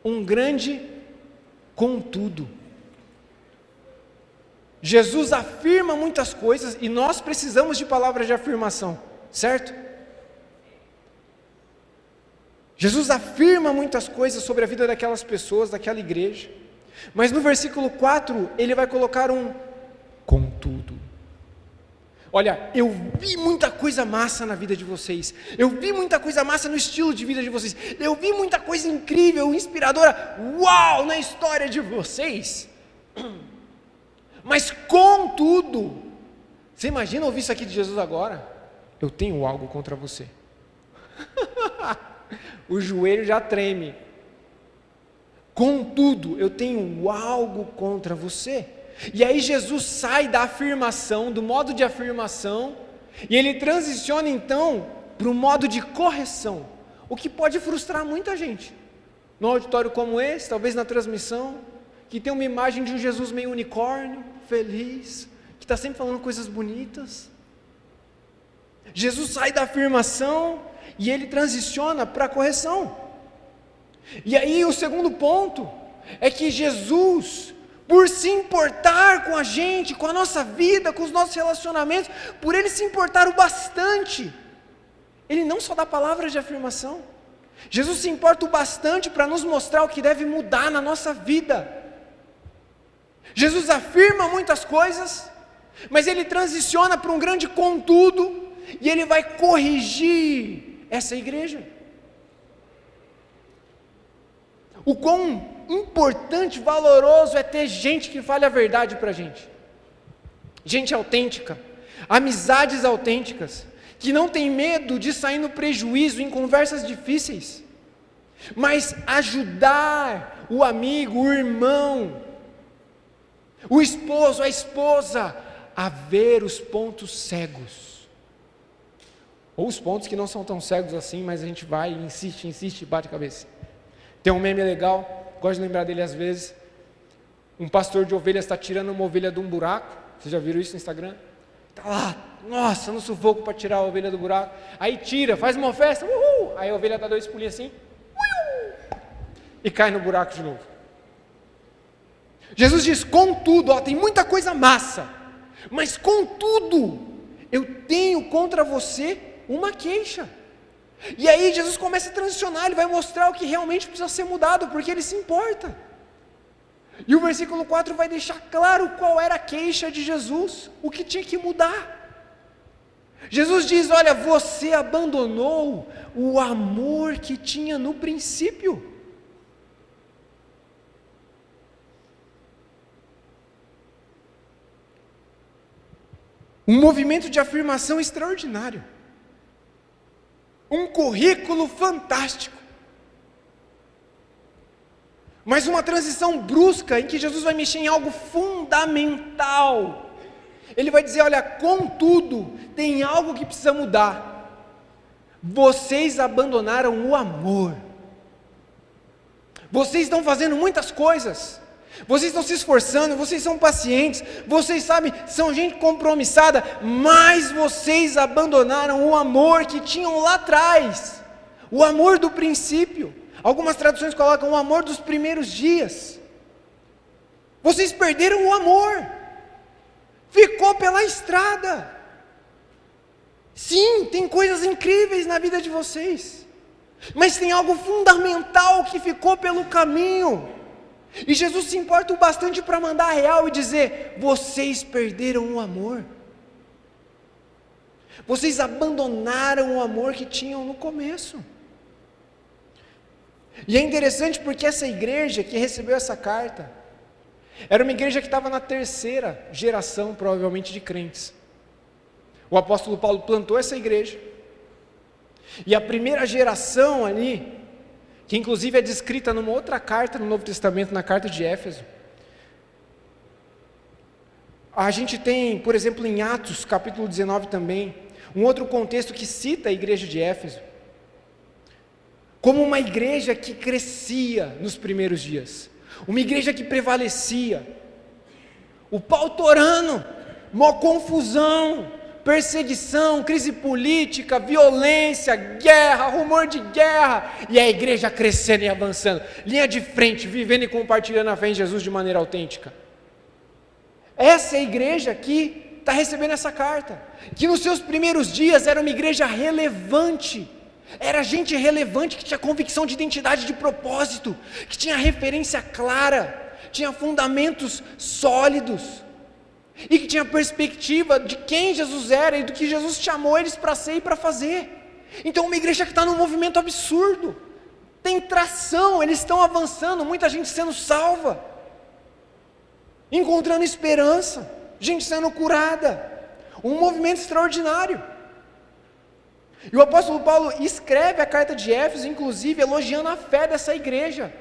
um grande contudo. Jesus afirma muitas coisas e nós precisamos de palavras de afirmação, certo? Jesus afirma muitas coisas sobre a vida daquelas pessoas, daquela igreja, mas no versículo 4, ele vai colocar um contudo. Olha, eu vi muita coisa massa na vida de vocês, eu vi muita coisa massa no estilo de vida de vocês, eu vi muita coisa incrível, inspiradora, uau, na história de vocês, mas contudo, você imagina ouvir isso aqui de Jesus agora? Eu tenho algo contra você. O joelho já treme. Contudo, eu tenho algo contra você. E aí Jesus sai da afirmação, do modo de afirmação, e ele transiciona então para o modo de correção, o que pode frustrar muita gente. Num auditório como esse, talvez na transmissão, que tem uma imagem de um Jesus meio unicórnio, feliz, que está sempre falando coisas bonitas. Jesus sai da afirmação e ele transiciona para a correção. E aí o segundo ponto é que Jesus, por se importar com a gente, com a nossa vida, com os nossos relacionamentos, por ele se importar o bastante, ele não só dá palavras de afirmação, Jesus se importa o bastante para nos mostrar o que deve mudar na nossa vida. Jesus afirma muitas coisas, mas ele transiciona para um grande contudo, e ele vai corrigir essa igreja. O quão importante, valoroso é ter gente que fale a verdade para a gente. Gente autêntica, amizades autênticas, que não tem medo de sair no prejuízo em conversas difíceis, mas ajudar o amigo, o irmão, o esposo, a esposa, a ver os pontos cegos, ou os pontos que não são tão cegos assim, mas a gente vai e insiste, bate a cabeça. Tem um meme legal, gosto de lembrar dele às vezes. Um pastor de ovelhas está tirando uma ovelha de um buraco. Vocês já viram isso no Instagram? Está lá, nossa, no sufoco para tirar a ovelha do buraco. Aí tira, faz uma festa, uhul! Aí a ovelha dá 2 pulinhos assim, uhul! E cai no buraco de novo. Jesus diz, contudo, tem muita coisa massa, mas contudo, eu tenho contra você uma queixa. E aí Jesus começa a transicionar, ele vai mostrar o que realmente precisa ser mudado, porque ele se importa. E o versículo 4 vai deixar claro qual era a queixa de Jesus, o que tinha que mudar. Jesus diz, olha, você abandonou o amor que tinha no princípio. Um movimento de afirmação extraordinário. Um currículo fantástico. mas uma transição brusca em que Jesus vai mexer em algo fundamental. Ele vai dizer: olha, contudo, tem algo que precisa mudar. Vocês abandonaram o amor. Vocês estão fazendo muitas coisas, vocês estão se esforçando, vocês são pacientes, vocês sabem, são gente compromissada, mas vocês abandonaram o amor que tinham lá atrás, o amor do princípio. Algumas traduções colocam o amor dos primeiros dias. Vocês perderam o amor, ficou pela estrada. Sim, tem coisas incríveis na vida de vocês, mas tem algo fundamental que ficou pelo caminho. E Jesus se importa o bastante para mandar a real e dizer: vocês perderam o amor. Vocês abandonaram o amor que tinham no começo. E é interessante porque essa igreja que recebeu essa carta era uma igreja que estava na terceira geração, provavelmente, de crentes. O apóstolo Paulo plantou essa igreja, e a primeira geração ali, que inclusive é descrita numa outra carta no Novo Testamento, na carta de Éfeso. A gente tem, por exemplo, em Atos, capítulo 19 também, um outro contexto que cita a igreja de Éfeso, como uma igreja que crescia nos primeiros dias, uma igreja que prevalecia. O pau torando, mó confusão, perseguição, crise política, violência, guerra, rumor de guerra, e a igreja crescendo e avançando, linha de frente, vivendo e compartilhando a fé em Jesus de maneira autêntica. Essa é a igreja que está recebendo essa carta, que nos seus primeiros dias era uma igreja relevante, era gente relevante que tinha convicção de identidade, de propósito, que tinha referência clara, tinha fundamentos sólidos, e que tinha perspectiva de quem Jesus era e do que Jesus chamou eles para ser e para fazer. Então uma igreja que está num movimento absurdo, tem tração, eles estão avançando, muita gente sendo salva, encontrando esperança, gente sendo curada, um movimento extraordinário. E o apóstolo Paulo escreve a carta de Éfeso, inclusive elogiando a fé dessa igreja,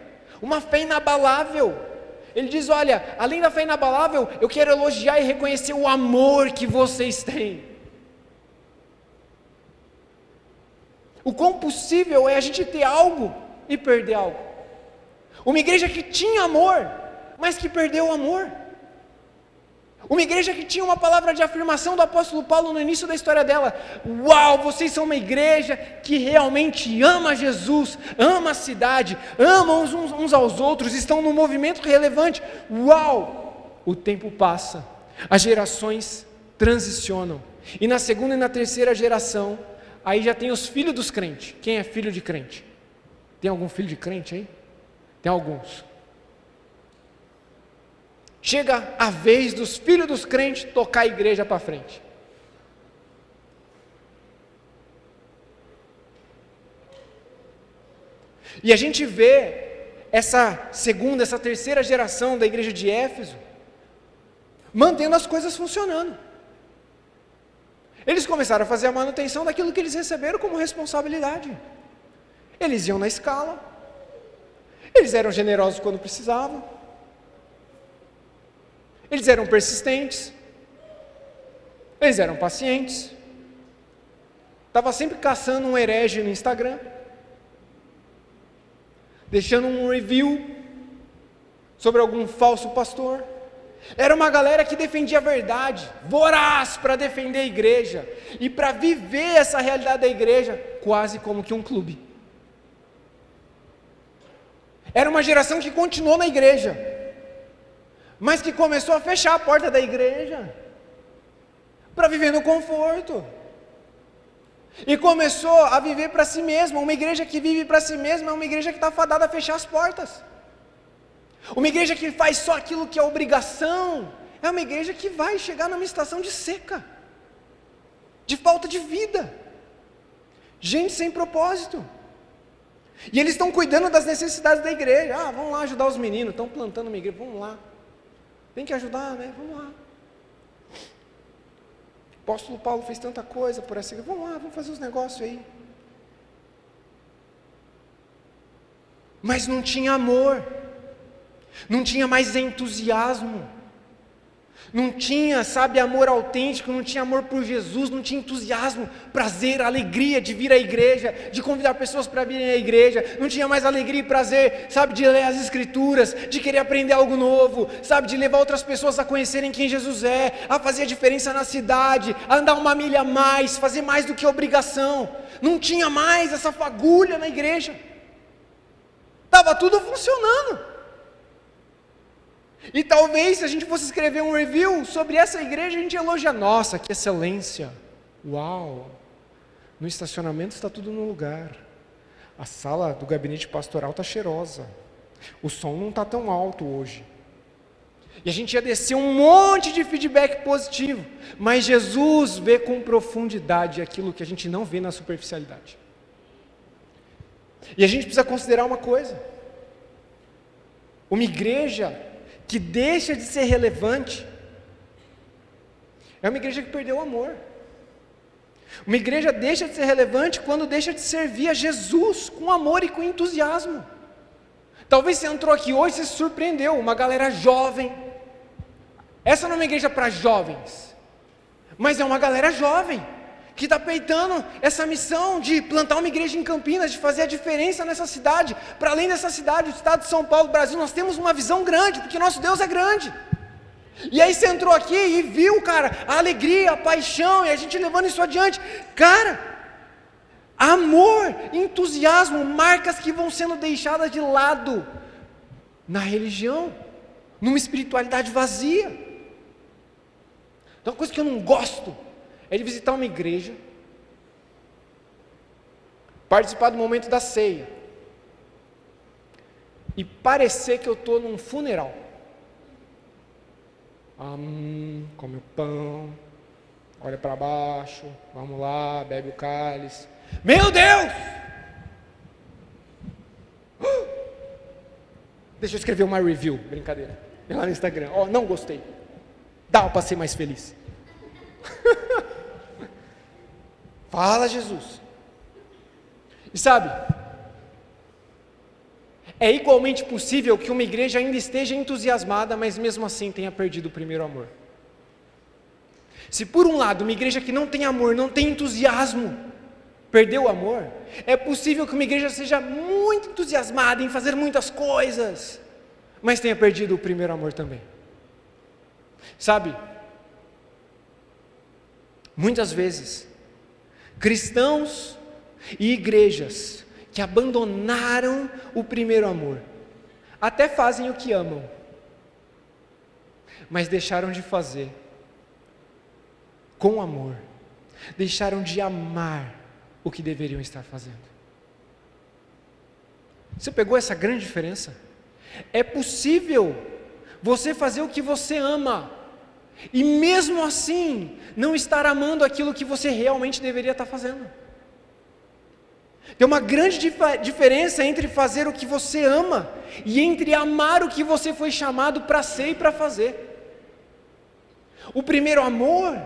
uma fé inabalável. Ele diz: olha, além da fé inabalável, eu quero elogiar e reconhecer o amor que vocês têm. O quão possível é a gente ter algo e perder algo. Uma igreja que tinha amor, mas que perdeu o amor. Uma igreja que tinha uma palavra de afirmação do apóstolo Paulo no início da história dela: uau, vocês são uma igreja que realmente ama Jesus, ama a cidade, amam uns aos outros, estão num movimento relevante. Uau! O tempo passa, as gerações transicionam, e na segunda e na terceira geração, aí já tem os filhos dos crentes. Quem é filho de crente? Tem algum filho de crente aí? Tem alguns. Chega a vez dos filhos dos crentes tocar a igreja para frente. E a gente vê essa segunda, essa terceira geração da igreja de Éfeso mantendo as coisas funcionando. Eles começaram a fazer a manutenção daquilo que eles receberam como responsabilidade. Eles iam na escala, eles eram generosos quando precisavam, eles eram persistentes, eles eram pacientes, estava sempre caçando um herege no Instagram, deixando um review sobre algum falso pastor. Era uma galera que defendia a verdade, voraz para defender a igreja, e para viver essa realidade da igreja, quase como que um clube. Era uma geração que continuou na igreja, mas que começou a fechar a porta da igreja, para viver no conforto, e começou a viver para si mesma. Uma igreja que vive para si mesma é uma igreja que está fadada a fechar as portas. Uma igreja que faz só aquilo que é obrigação, é uma igreja que vai chegar numa estação de seca, de falta de vida, gente sem propósito. E eles estão cuidando das necessidades da igreja. Vamos lá ajudar os meninos, estão plantando uma igreja, vamos lá. Tem que ajudar, né? Vamos lá. O apóstolo Paulo fez tanta coisa por essa igreja. Vamos lá, vamos fazer os negócios aí. Mas não tinha amor. não tinha mais entusiasmo, não tinha, amor autêntico, não tinha amor por Jesus, não tinha entusiasmo, prazer, alegria de vir à igreja, de convidar pessoas para virem à igreja, não tinha mais alegria e prazer, de ler as escrituras, de querer aprender algo novo, de levar outras pessoas a conhecerem quem Jesus é, a fazer a diferença na cidade, a andar uma milha a mais, fazer mais do que obrigação. Não tinha mais essa fagulha na igreja, estava tudo funcionando. E talvez se a gente fosse escrever um review sobre essa igreja, a gente elogia, nossa, que excelência, uau, no estacionamento está tudo no lugar, a sala do gabinete pastoral está cheirosa, o som não está tão alto hoje, e a gente ia descer um monte de feedback positivo, mas Jesus vê com profundidade aquilo que a gente não vê na superficialidade, e a gente precisa considerar uma coisa, uma igreja que deixa de ser relevante, é uma igreja que perdeu o amor. Uma igreja deixa de ser relevante quando deixa de servir a Jesus com amor e com entusiasmo. Talvez você entrou aqui hoje e se surpreendeu, uma galera jovem. Essa não é uma igreja para jovens, mas é uma galera jovem, que está peitando essa missão de plantar uma igreja em Campinas, de fazer a diferença nessa cidade. Para além dessa cidade, o estado de São Paulo, o Brasil, nós temos uma visão grande, porque nosso Deus é grande. E aí você entrou aqui e viu, cara, a alegria, a paixão, e a gente levando isso adiante. Cara, amor, entusiasmo, marcas que vão sendo deixadas de lado na religião, numa espiritualidade vazia. Então, uma coisa que eu não gosto é de visitar uma igreja, participar do momento da ceia e parecer que eu estou num funeral. Come o pão, olha para baixo, vamos lá, bebe o cálice. Meu Deus! Deixa eu escrever uma review, brincadeira, lá no Instagram. Não gostei, dá para ser mais feliz. Fala, Jesus. E é igualmente possível que uma igreja ainda esteja entusiasmada, mas mesmo assim tenha perdido o primeiro amor. Se por um lado uma igreja que não tem amor, não tem entusiasmo, perdeu o amor, é possível que uma igreja seja muito entusiasmada em fazer muitas coisas, mas tenha perdido o primeiro amor também. Muitas vezes cristãos e igrejas que abandonaram o primeiro amor, até fazem o que amam, mas deixaram de fazer com amor, deixaram de amar o que deveriam estar fazendo. Você pegou essa grande diferença? É possível você fazer o que você ama, e mesmo assim, não estar amando aquilo que você realmente deveria estar fazendo. Tem uma grande diferença entre fazer o que você ama e entre amar o que você foi chamado para ser e para fazer. O primeiro amor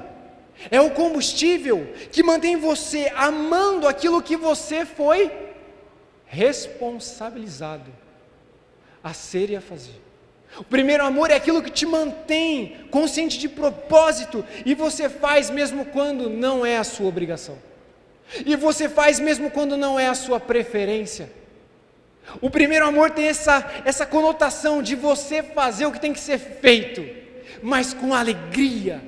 é o combustível que mantém você amando aquilo que você foi responsabilizado a ser e a fazer. O primeiro amor é aquilo que te mantém consciente de propósito, e você faz mesmo quando não é a sua obrigação, e você faz mesmo quando não é a sua preferência. O primeiro amor tem essa conotação de você fazer o que tem que ser feito, mas com alegria.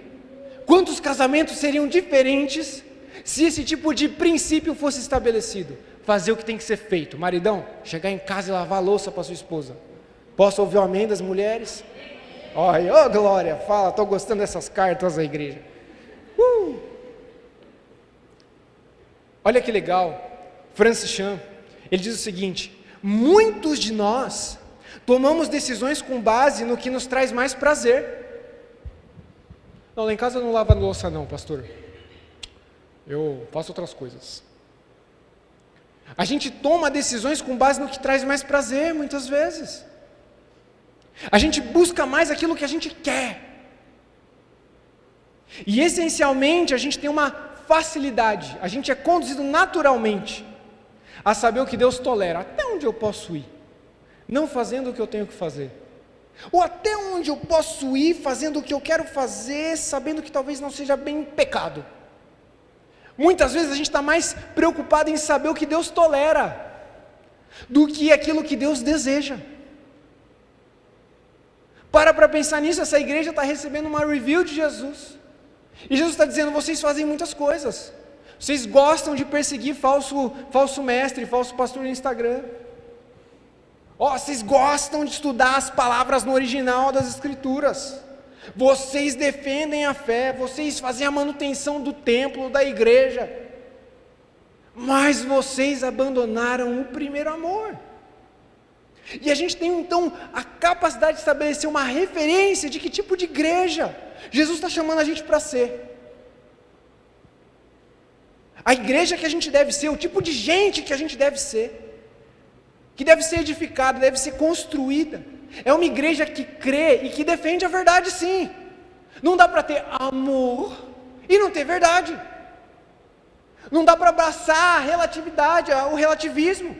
Quantos casamentos seriam diferentes se esse tipo de princípio fosse estabelecido? Fazer o que tem que ser feito. Maridão, chegar em casa e lavar a louça para sua esposa. Posso ouvir o amém das mulheres? Olha, glória, fala, estou gostando dessas cartas da igreja. Olha que legal, Francis Chan, ele diz o seguinte: muitos de nós tomamos decisões com base no que nos traz mais prazer. Não, lá em casa eu não lavo a louça não, pastor, eu faço outras coisas. A gente toma decisões com base no que traz mais prazer, muitas vezes. A gente busca mais aquilo que a gente quer. E essencialmente a gente tem uma facilidade, a gente é conduzido naturalmente a saber o que Deus tolera, até onde eu posso ir, não fazendo o que eu tenho que fazer, Ou até onde eu posso ir fazendo o que eu quero fazer, sabendo que talvez não seja bem pecado? Muitas vezes a gente está mais preocupado em saber o que Deus tolera, do que aquilo que Deus deseja. Para pensar nisso, essa igreja está recebendo uma review de Jesus. E Jesus está dizendo, vocês fazem muitas coisas. Vocês gostam de perseguir falso mestre, falso pastor no Instagram. Vocês gostam de estudar as palavras no original das Escrituras. Vocês defendem a fé, vocês fazem a manutenção do templo, da igreja. Mas vocês abandonaram o primeiro amor. E a gente tem então a capacidade de estabelecer uma referência de que tipo de igreja Jesus está chamando a gente para ser. A igreja que a gente deve ser, o tipo de gente que a gente deve ser, que deve ser edificada, deve ser construída. É uma igreja que crê e que defende a verdade, sim. Não dá para ter amor e não ter verdade. Não dá para abraçar a relatividade, o relativismo.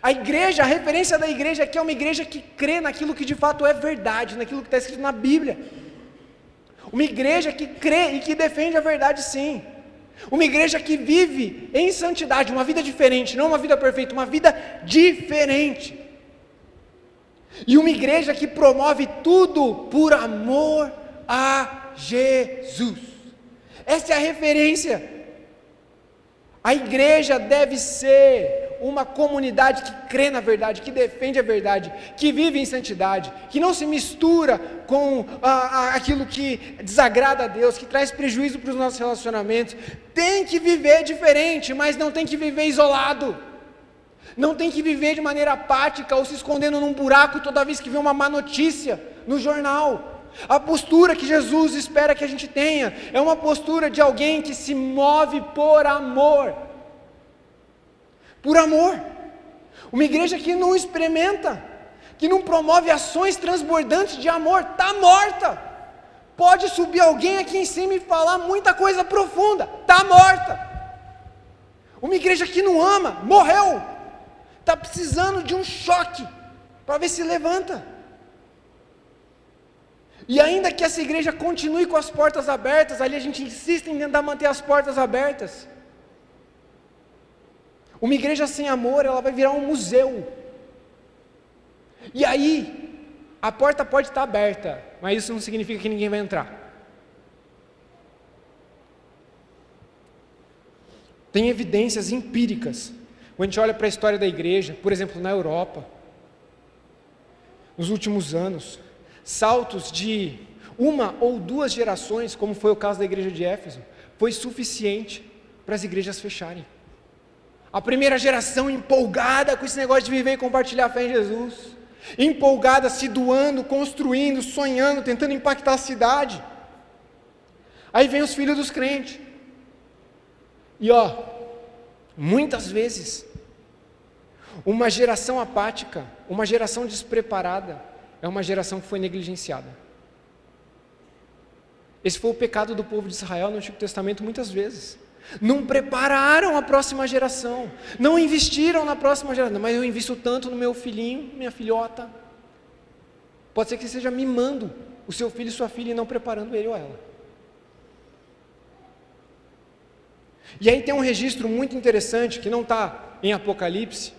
A igreja, a referência da igreja aqui é uma igreja que crê naquilo que de fato é verdade, naquilo que está escrito na Bíblia. Uma igreja que crê e que defende a verdade, sim. Uma igreja que vive em santidade, uma vida diferente, não uma vida perfeita, uma vida diferente. E uma igreja que promove tudo por amor a Jesus. Essa é a referência. A igreja deve ser uma comunidade que crê na verdade, que defende a verdade, que vive em santidade, que não se mistura com aquilo que desagrada a Deus, que traz prejuízo para os nossos relacionamentos. Tem que viver diferente, mas não tem que viver isolado. Não tem que viver de maneira apática ou se escondendo num buraco toda vez que vê uma má notícia no jornal. A postura que Jesus espera que a gente tenha é uma postura de alguém que se move por amor. Por amor. Uma igreja que não experimenta, que não promove ações transbordantes de amor, está morta. Pode subir alguém aqui em cima e falar muita coisa profunda, está morta. Uma igreja que não ama, morreu. Está precisando de um choque para ver se levanta. E ainda que essa igreja continue com as portas abertas, ali a gente insiste em tentar manter as portas abertas. Uma igreja sem amor, ela vai virar um museu. E aí, a porta pode estar aberta, mas isso não significa que ninguém vai entrar. Tem evidências empíricas. Quando a gente olha para a história da igreja, por exemplo, na Europa, nos últimos anos, saltos de 1 ou 2 gerações, como foi o caso da igreja de Éfeso, foi suficiente para as igrejas fecharem. A primeira geração empolgada com esse negócio de viver e compartilhar a fé em Jesus, empolgada, se doando, construindo, sonhando, tentando impactar a cidade. Aí vem os filhos dos crentes. E muitas vezes, uma geração apática, uma geração despreparada, é uma geração que foi negligenciada. Esse foi o pecado do povo de Israel no Antigo Testamento muitas vezes. Não prepararam a próxima geração, não investiram na próxima geração. Mas eu invisto tanto no meu filhinho, minha filhota. Pode ser que você esteja mimando o seu filho e sua filha e não preparando ele ou ela. E aí tem um registro muito interessante, que não está em Apocalipse,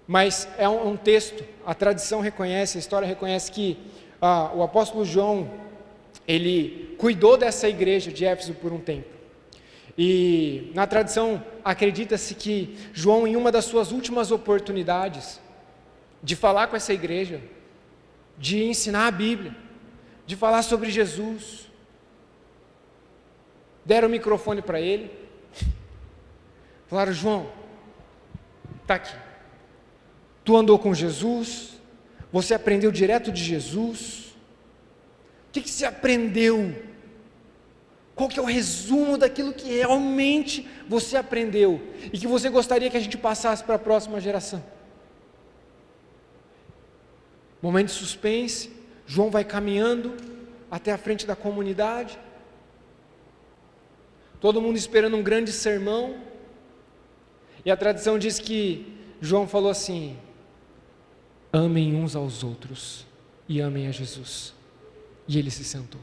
mas é um texto, a tradição reconhece, a história reconhece que o apóstolo João, ele cuidou dessa igreja de Éfeso por um tempo. E na tradição acredita-se que João, em uma das suas últimas oportunidades de falar com essa igreja, de ensinar a Bíblia, de falar sobre Jesus, deram o microfone para ele, falaram: João, está aqui, tu andou com Jesus, você aprendeu direto de Jesus, o que você aprendeu? Qual que é o resumo daquilo que realmente você aprendeu e que você gostaria que a gente passasse para a próxima geração? Momento de suspense, João vai caminhando até a frente da comunidade, todo mundo esperando um grande sermão, e a tradição diz que João falou assim: amem uns aos outros e amem a Jesus. E ele se sentou.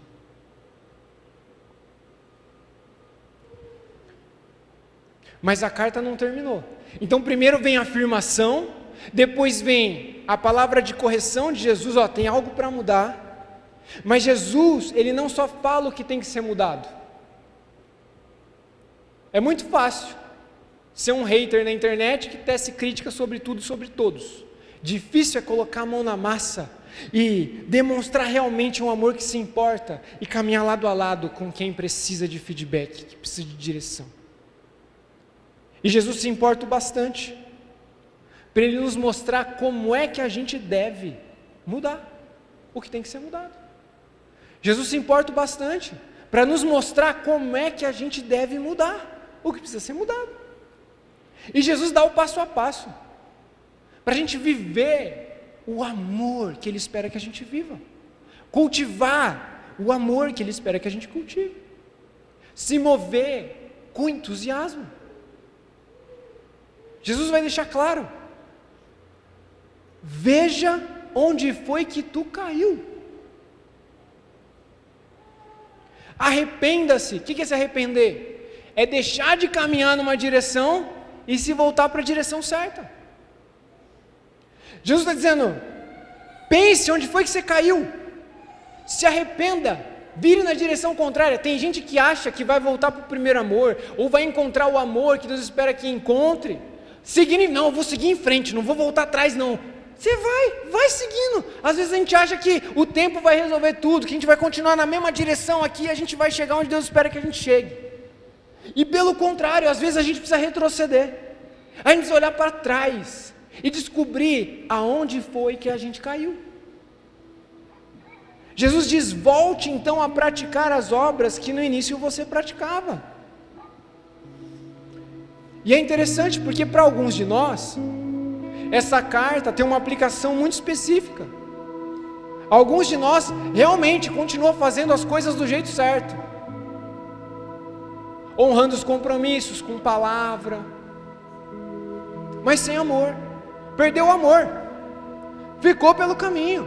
Mas a carta não terminou. Então primeiro vem a afirmação, depois vem a palavra de correção de Jesus, tem algo para mudar. Mas Jesus, ele não só fala o que tem que ser mudado. É muito fácil ser um hater na internet que tece crítica sobre tudo e sobre todos. Difícil é colocar a mão na massa e demonstrar realmente um amor que se importa e caminhar lado a lado com quem precisa de feedback, que precisa de direção. E Jesus se importa bastante para Ele nos mostrar como é que a gente deve mudar o que tem que ser mudado. Jesus se importa bastante para nos mostrar como é que a gente deve mudar o que precisa ser mudado. E Jesus dá o passo a passo para a gente viver o amor que Ele espera que a gente viva, cultivar o amor que Ele espera que a gente cultive, se mover com entusiasmo. Jesus vai deixar claro: veja onde foi que tu caiu. Arrependa-se. O que é se arrepender? É deixar de caminhar numa direção e se voltar para a direção certa. Jesus está dizendo: pense onde foi que você caiu, se arrependa, vire na direção contrária. Tem gente que acha que vai voltar para o primeiro amor, ou vai encontrar o amor que Deus espera que encontre, seguindo. Não, eu vou seguir em frente, não vou voltar atrás não. Você vai seguindo. Às vezes a gente acha que o tempo vai resolver tudo, que a gente vai continuar na mesma direção aqui, a gente vai chegar onde Deus espera que a gente chegue. E pelo contrário, às vezes a gente precisa retroceder, a gente precisa olhar para trás e descobrir aonde foi que a gente caiu. Jesus diz: volte então a praticar as obras que no início você praticava. E é interessante porque para alguns de nós, essa carta tem uma aplicação muito específica. Alguns de nós realmente continuam fazendo as coisas do jeito certo, honrando os compromissos com palavra, mas sem amor, perdeu o amor, ficou pelo caminho.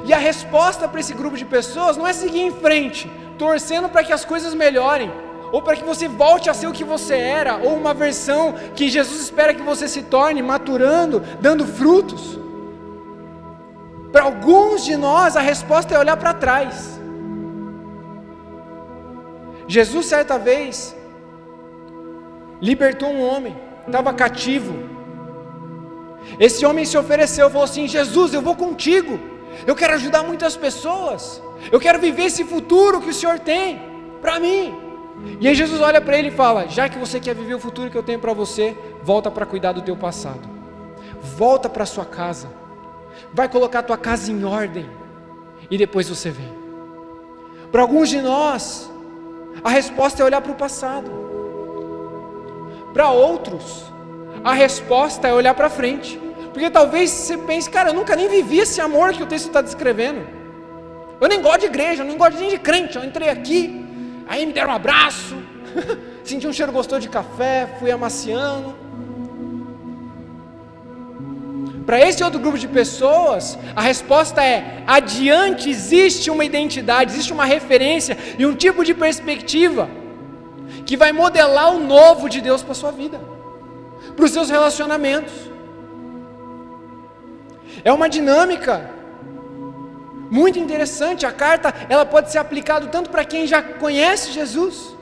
E a resposta para esse grupo de pessoas não é seguir em frente, torcendo para que as coisas melhorem, ou para que você volte a ser o que você era, ou uma versão que Jesus espera que você se torne, maturando, dando frutos. Para alguns de nós, a resposta é olhar para trás. Jesus, certa vez, libertou um homem, estava cativo. Esse homem se ofereceu, falou assim: Jesus, eu vou contigo, eu quero ajudar muitas pessoas, eu quero viver esse futuro que o Senhor tem para mim. E aí Jesus olha para ele e fala: já que você quer viver o futuro que eu tenho para você, volta para cuidar do teu passado, volta para sua casa, vai colocar a tua casa em ordem, e depois você vem. Para alguns de nós, a resposta é olhar para o passado. Para outros, a resposta é olhar para frente, porque talvez você pense: cara, eu nunca nem vivi esse amor que o texto está descrevendo, eu nem gosto de igreja, eu nem gosto nem de crente, eu entrei aqui, aí me deram um abraço, senti um cheiro gostoso de café, fui amaciando. Para esse outro grupo de pessoas, a resposta é: adiante existe uma identidade, existe uma referência e um tipo de perspectiva que vai modelar o novo de Deus para a sua vida, para os seus relacionamentos. É uma dinâmica muito interessante. A carta, ela pode ser aplicada tanto para quem já conhece Jesus,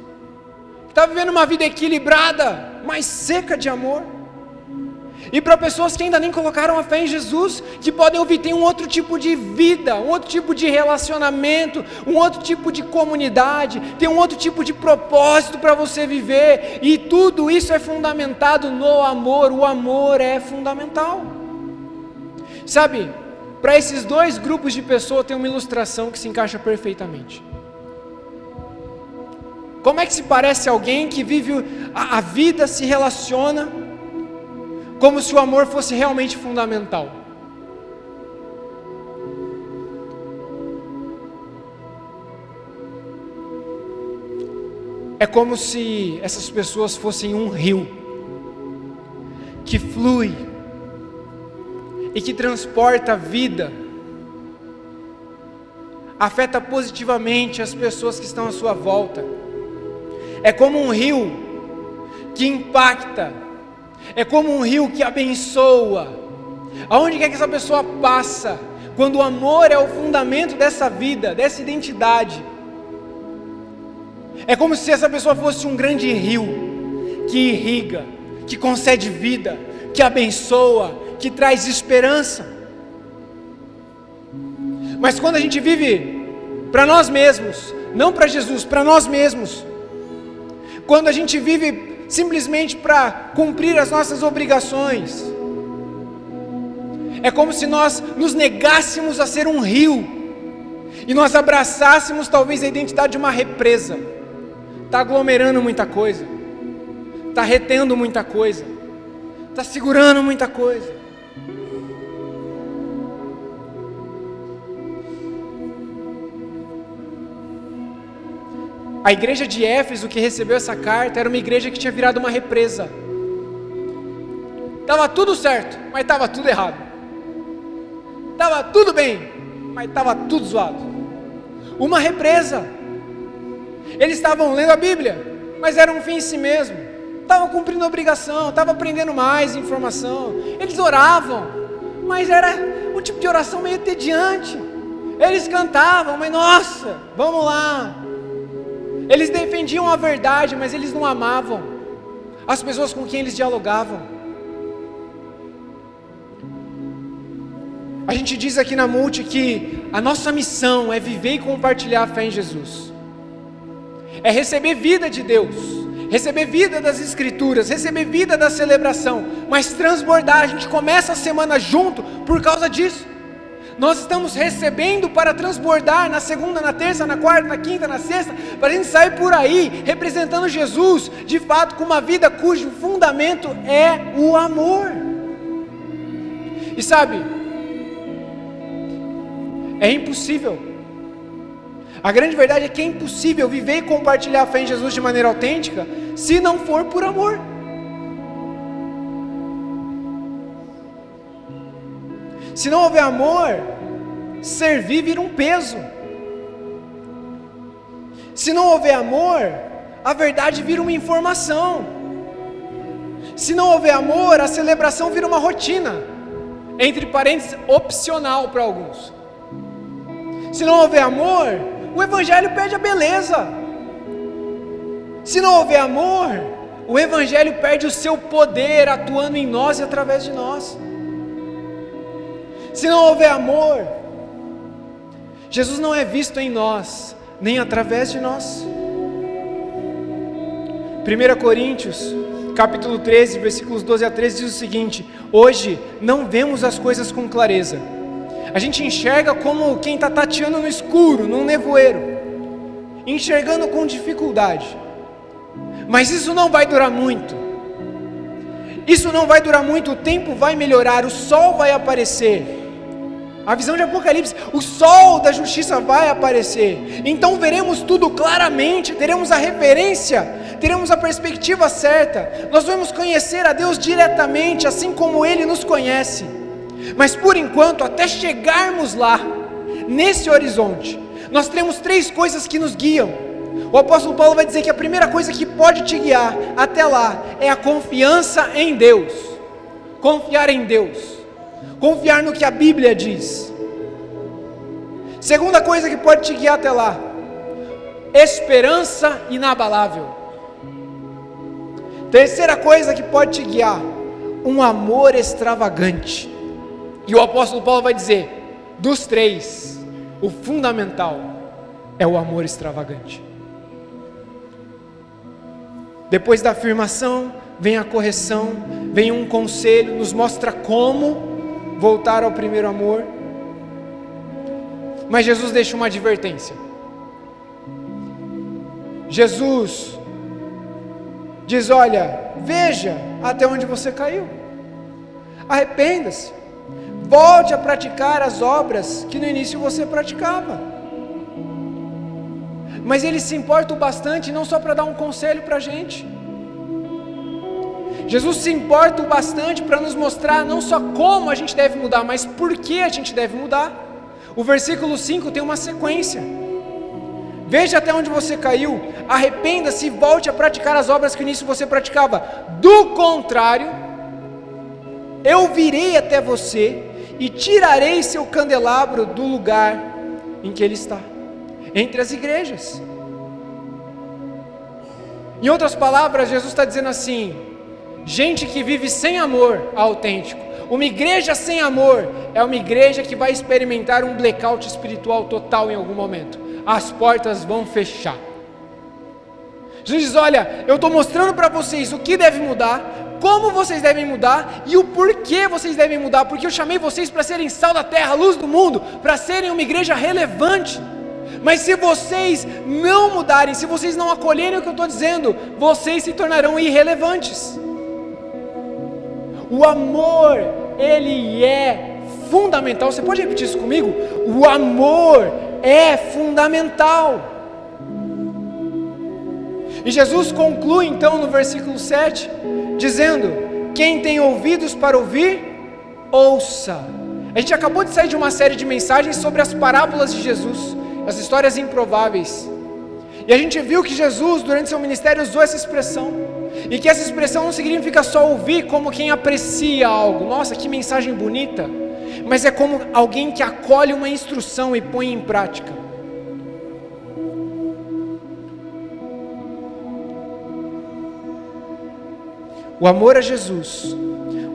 que está vivendo uma vida equilibrada, mais seca de amor, e para pessoas que ainda nem colocaram a fé em Jesus, que podem ouvir: tem um outro tipo de vida, um outro tipo de relacionamento, um outro tipo de comunidade, tem um outro tipo de propósito para você viver, e tudo isso é fundamentado no amor. O amor é fundamental. Sabe, para esses dois grupos de pessoas tem uma ilustração que se encaixa perfeitamente. Como é que se parece alguém que vive a vida, se relaciona como se o amor fosse realmente fundamental? É como se essas pessoas fossem um rio que flui e que transporta vida, afeta positivamente as pessoas que estão à sua volta. É como um rio que impacta, é como um rio que abençoa. Aonde quer que essa pessoa passa, quando o amor é o fundamento dessa vida, dessa identidade, é como se essa pessoa fosse um grande rio que irriga, que concede vida, que abençoa, que traz esperança. Mas quando a gente vive para nós mesmos, não para Jesus, para nós mesmos, quando a gente vive simplesmente para cumprir as nossas obrigações, é como se nós nos negássemos a ser um rio, e nós abraçássemos talvez a identidade de uma represa. Está aglomerando muita coisa, está retendo muita coisa, está segurando muita coisa. A igreja de Éfeso, que recebeu essa carta, era uma igreja que tinha virado uma represa. Estava tudo certo, mas estava tudo errado. Estava tudo bem, mas estava tudo zoado. Uma represa. Eles estavam lendo a Bíblia, mas era um fim em si mesmo. Estavam cumprindo a obrigação, estavam aprendendo mais informação. Eles oravam, mas era um tipo de oração meio entediante. Eles cantavam, mas nossa, vamos lá. Eles defendiam a verdade, mas eles não amavam as pessoas com quem eles dialogavam. A gente diz aqui na Multi que a nossa missão é viver e compartilhar a fé em Jesus. É receber vida de Deus, receber vida das Escrituras, receber vida da celebração, mas transbordar. A gente começa a semana junto por causa disso. Nós estamos recebendo para transbordar na segunda, na terça, na quarta, na quinta, na sexta, para a gente sair por aí representando Jesus, de fato, com uma vida cujo fundamento é o amor. E sabe, é impossível. A grande verdade é que é impossível viver e compartilhar a fé em Jesus de maneira autêntica se não for por amor. Se não houver amor, servir vira um peso. Se não houver amor, a verdade vira uma informação. Se não houver amor, a celebração vira uma rotina, entre parênteses, opcional para alguns. Se não houver amor, o Evangelho perde a beleza. Se não houver amor, o Evangelho perde o seu poder atuando em nós e através de nós. Se não houver amor, Jesus não é visto em nós, nem através de nós. 1 Coríntios, capítulo 13, versículos 12 a 13 diz o seguinte: hoje não vemos as coisas com clareza. A gente enxerga como quem está tateando no escuro, num nevoeiro, enxergando com dificuldade. Mas isso não vai durar muito. Isso não vai durar muito, o tempo vai melhorar, o sol vai aparecer. A visão de Apocalipse, o sol da justiça vai aparecer. Então veremos tudo claramente, teremos a referência, teremos a perspectiva certa. Nós vamos conhecer a Deus diretamente, assim como Ele nos conhece. Mas por enquanto, até chegarmos lá, nesse horizonte, nós temos 3 coisas que nos guiam. O apóstolo Paulo vai dizer que a primeira coisa que pode te guiar até lá é a confiança em Deus. Confiar em Deus. Confiar no que a Bíblia diz. Segunda coisa que pode te guiar até lá: esperança inabalável. Terceira coisa que pode te guiar: um amor extravagante. E o apóstolo Paulo vai dizer, dos 3, o fundamental é o amor extravagante. Depois da afirmação, vem a correção, vem um conselho, nos mostra como voltar ao primeiro amor. Mas Jesus deixa uma advertência. Jesus diz: olha, veja até onde você caiu, arrependa-se, volte a praticar as obras que no início você praticava. Mas Ele se importa o bastante não só para dar um conselho para a gente. Jesus se importa o bastante para nos mostrar não só como a gente deve mudar, mas por que a gente deve mudar. O versículo 5 tem uma sequência. Veja até onde você caiu, arrependa-se e volte a praticar as obras que no início você praticava. Do contrário, eu virei até você e tirarei seu candelabro do lugar em que ele está, entre as igrejas. Em outras palavras, Jesus está dizendo assim: gente que vive sem amor autêntico, uma igreja sem amor é uma igreja que vai experimentar um blackout espiritual total em algum momento. As portas vão fechar. Jesus diz: olha, eu estou mostrando para vocês o que deve mudar, como vocês devem mudar e o porquê vocês devem mudar, porque eu chamei vocês para serem sal da terra, luz do mundo, para serem uma igreja relevante. Mas se vocês não mudarem, se vocês não acolherem o que eu estou dizendo, vocês se tornarão irrelevantes. O amor, ele é fundamental. Você pode repetir isso comigo? O amor é fundamental. E Jesus conclui então no versículo 7, dizendo: quem tem ouvidos para ouvir, ouça. A gente acabou de sair de uma série de mensagens sobre as parábolas de Jesus, as histórias improváveis. E a gente viu que Jesus, durante seu ministério, usou essa expressão. E que essa expressão não significa só ouvir como quem aprecia algo. Nossa, que mensagem bonita. Mas é como alguém que acolhe uma instrução e põe em prática. O amor a Jesus,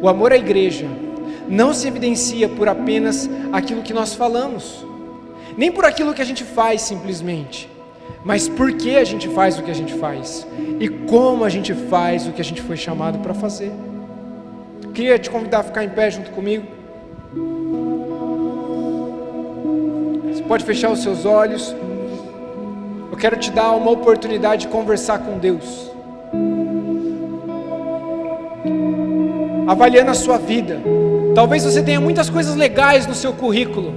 o amor à igreja, não se evidencia por apenas aquilo que nós falamos, nem por aquilo que a gente faz simplesmente, mas por que a gente faz o que a gente faz e como a gente faz o que a gente foi chamado para fazer. Queria te convidar a ficar em pé junto comigo. Você pode fechar os seus olhos. Eu quero te dar uma oportunidade de conversar com Deus, avaliando a sua vida. Talvez você tenha muitas coisas legais no seu currículo,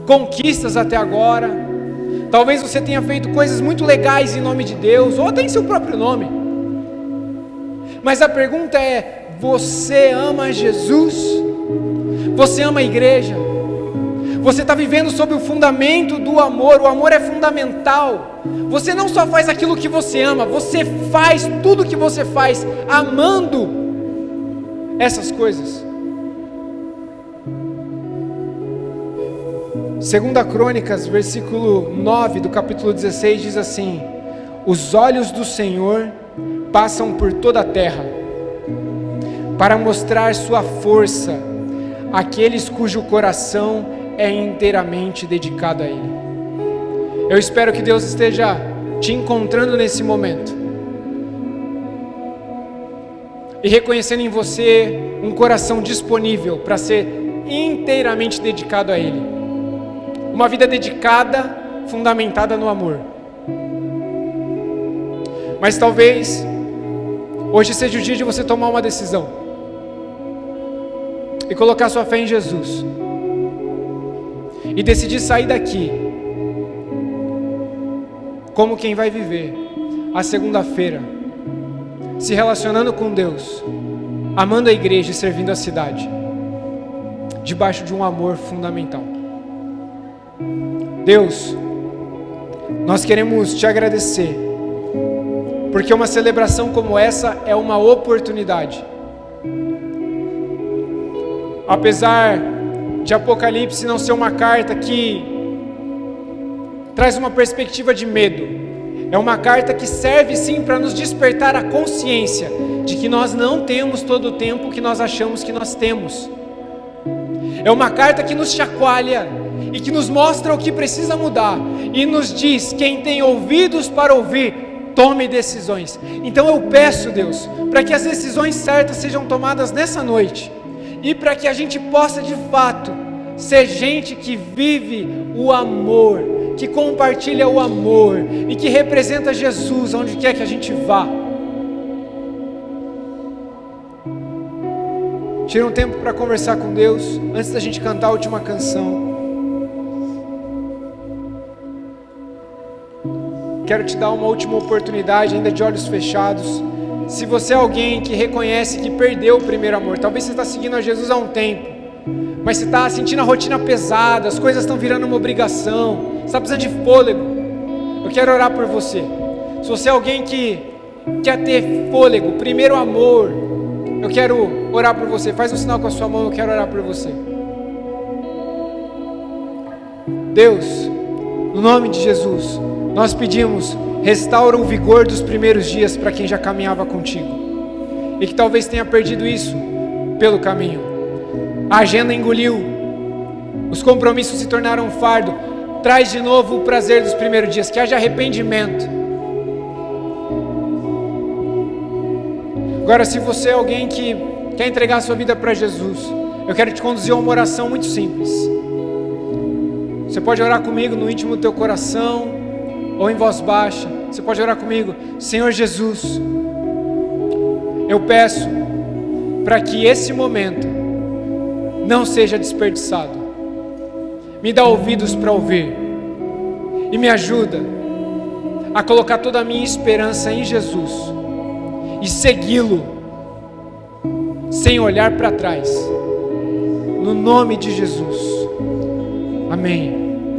conquistas até agora. Talvez você tenha feito coisas muito legais em nome de Deus, ou até em seu próprio nome. Mas a pergunta é: você ama Jesus? Você ama a igreja? Você está vivendo sob o fundamento do amor? O amor é fundamental. Você não só faz aquilo que você ama, você faz tudo o que você faz amando essas coisas. 2 Crônicas, versículo 9 do capítulo 16 diz assim: os olhos do Senhor passam por toda a terra, para mostrar sua força àqueles cujo coração é inteiramente dedicado a Ele. Eu espero que Deus esteja te encontrando nesse momento e reconhecendo em você um coração disponível para ser inteiramente dedicado a Ele. Uma vida dedicada, fundamentada no amor. Mas talvez hoje seja o dia de você tomar uma decisão e colocar sua fé em Jesus e decidir sair daqui como quem vai viver a segunda-feira se relacionando com Deus, amando a igreja e servindo a cidade, debaixo de um amor fundamental. Deus, nós queremos te agradecer, porque uma celebração como essa é uma oportunidade. Apesar de Apocalipse não ser uma carta que traz uma perspectiva de medo, é uma carta que serve sim para nos despertar a consciência de que nós não temos todo o tempo que nós achamos que nós temos. É uma carta que nos chacoalha e que nos mostra o que precisa mudar e nos diz: quem tem ouvidos para ouvir, tome decisões. Então eu peço, Deus, para que as decisões certas sejam tomadas nessa noite e para que a gente possa de fato ser gente que vive o amor, que compartilha o amor e que representa Jesus onde quer que a gente vá. Tira um tempo para conversar com Deus antes da gente cantar a última canção. Quero te dar uma última oportunidade, ainda de olhos fechados, Se você é alguém que reconhece que perdeu o primeiro amor, talvez você está seguindo a Jesus há um tempo, mas você está sentindo a rotina pesada, as coisas estão virando uma obrigação, você está precisando de fôlego, eu quero orar por você. Se você é alguém que quer ter fôlego, primeiro amor, eu quero orar por você. Faz um sinal com a sua mão, eu quero orar por você. Deus, no nome de Jesus, nós pedimos, restaura o vigor dos primeiros dias para quem já caminhava contigo e que talvez tenha perdido isso pelo caminho. A agenda engoliu, os compromissos se tornaram um fardo. Traz de novo o prazer dos primeiros dias, que haja arrependimento. Agora, se você é alguém que quer entregar a sua vida para Jesus, eu quero te conduzir a uma oração muito simples. Você pode orar comigo no íntimo do teu coração, ou em voz baixa. Você pode orar comigo: Senhor Jesus, eu peço para que esse momento não seja desperdiçado. Me dá ouvidos para ouvir e me ajuda a colocar toda a minha esperança em Jesus e segui-lo sem olhar para trás, no nome de Jesus, amém.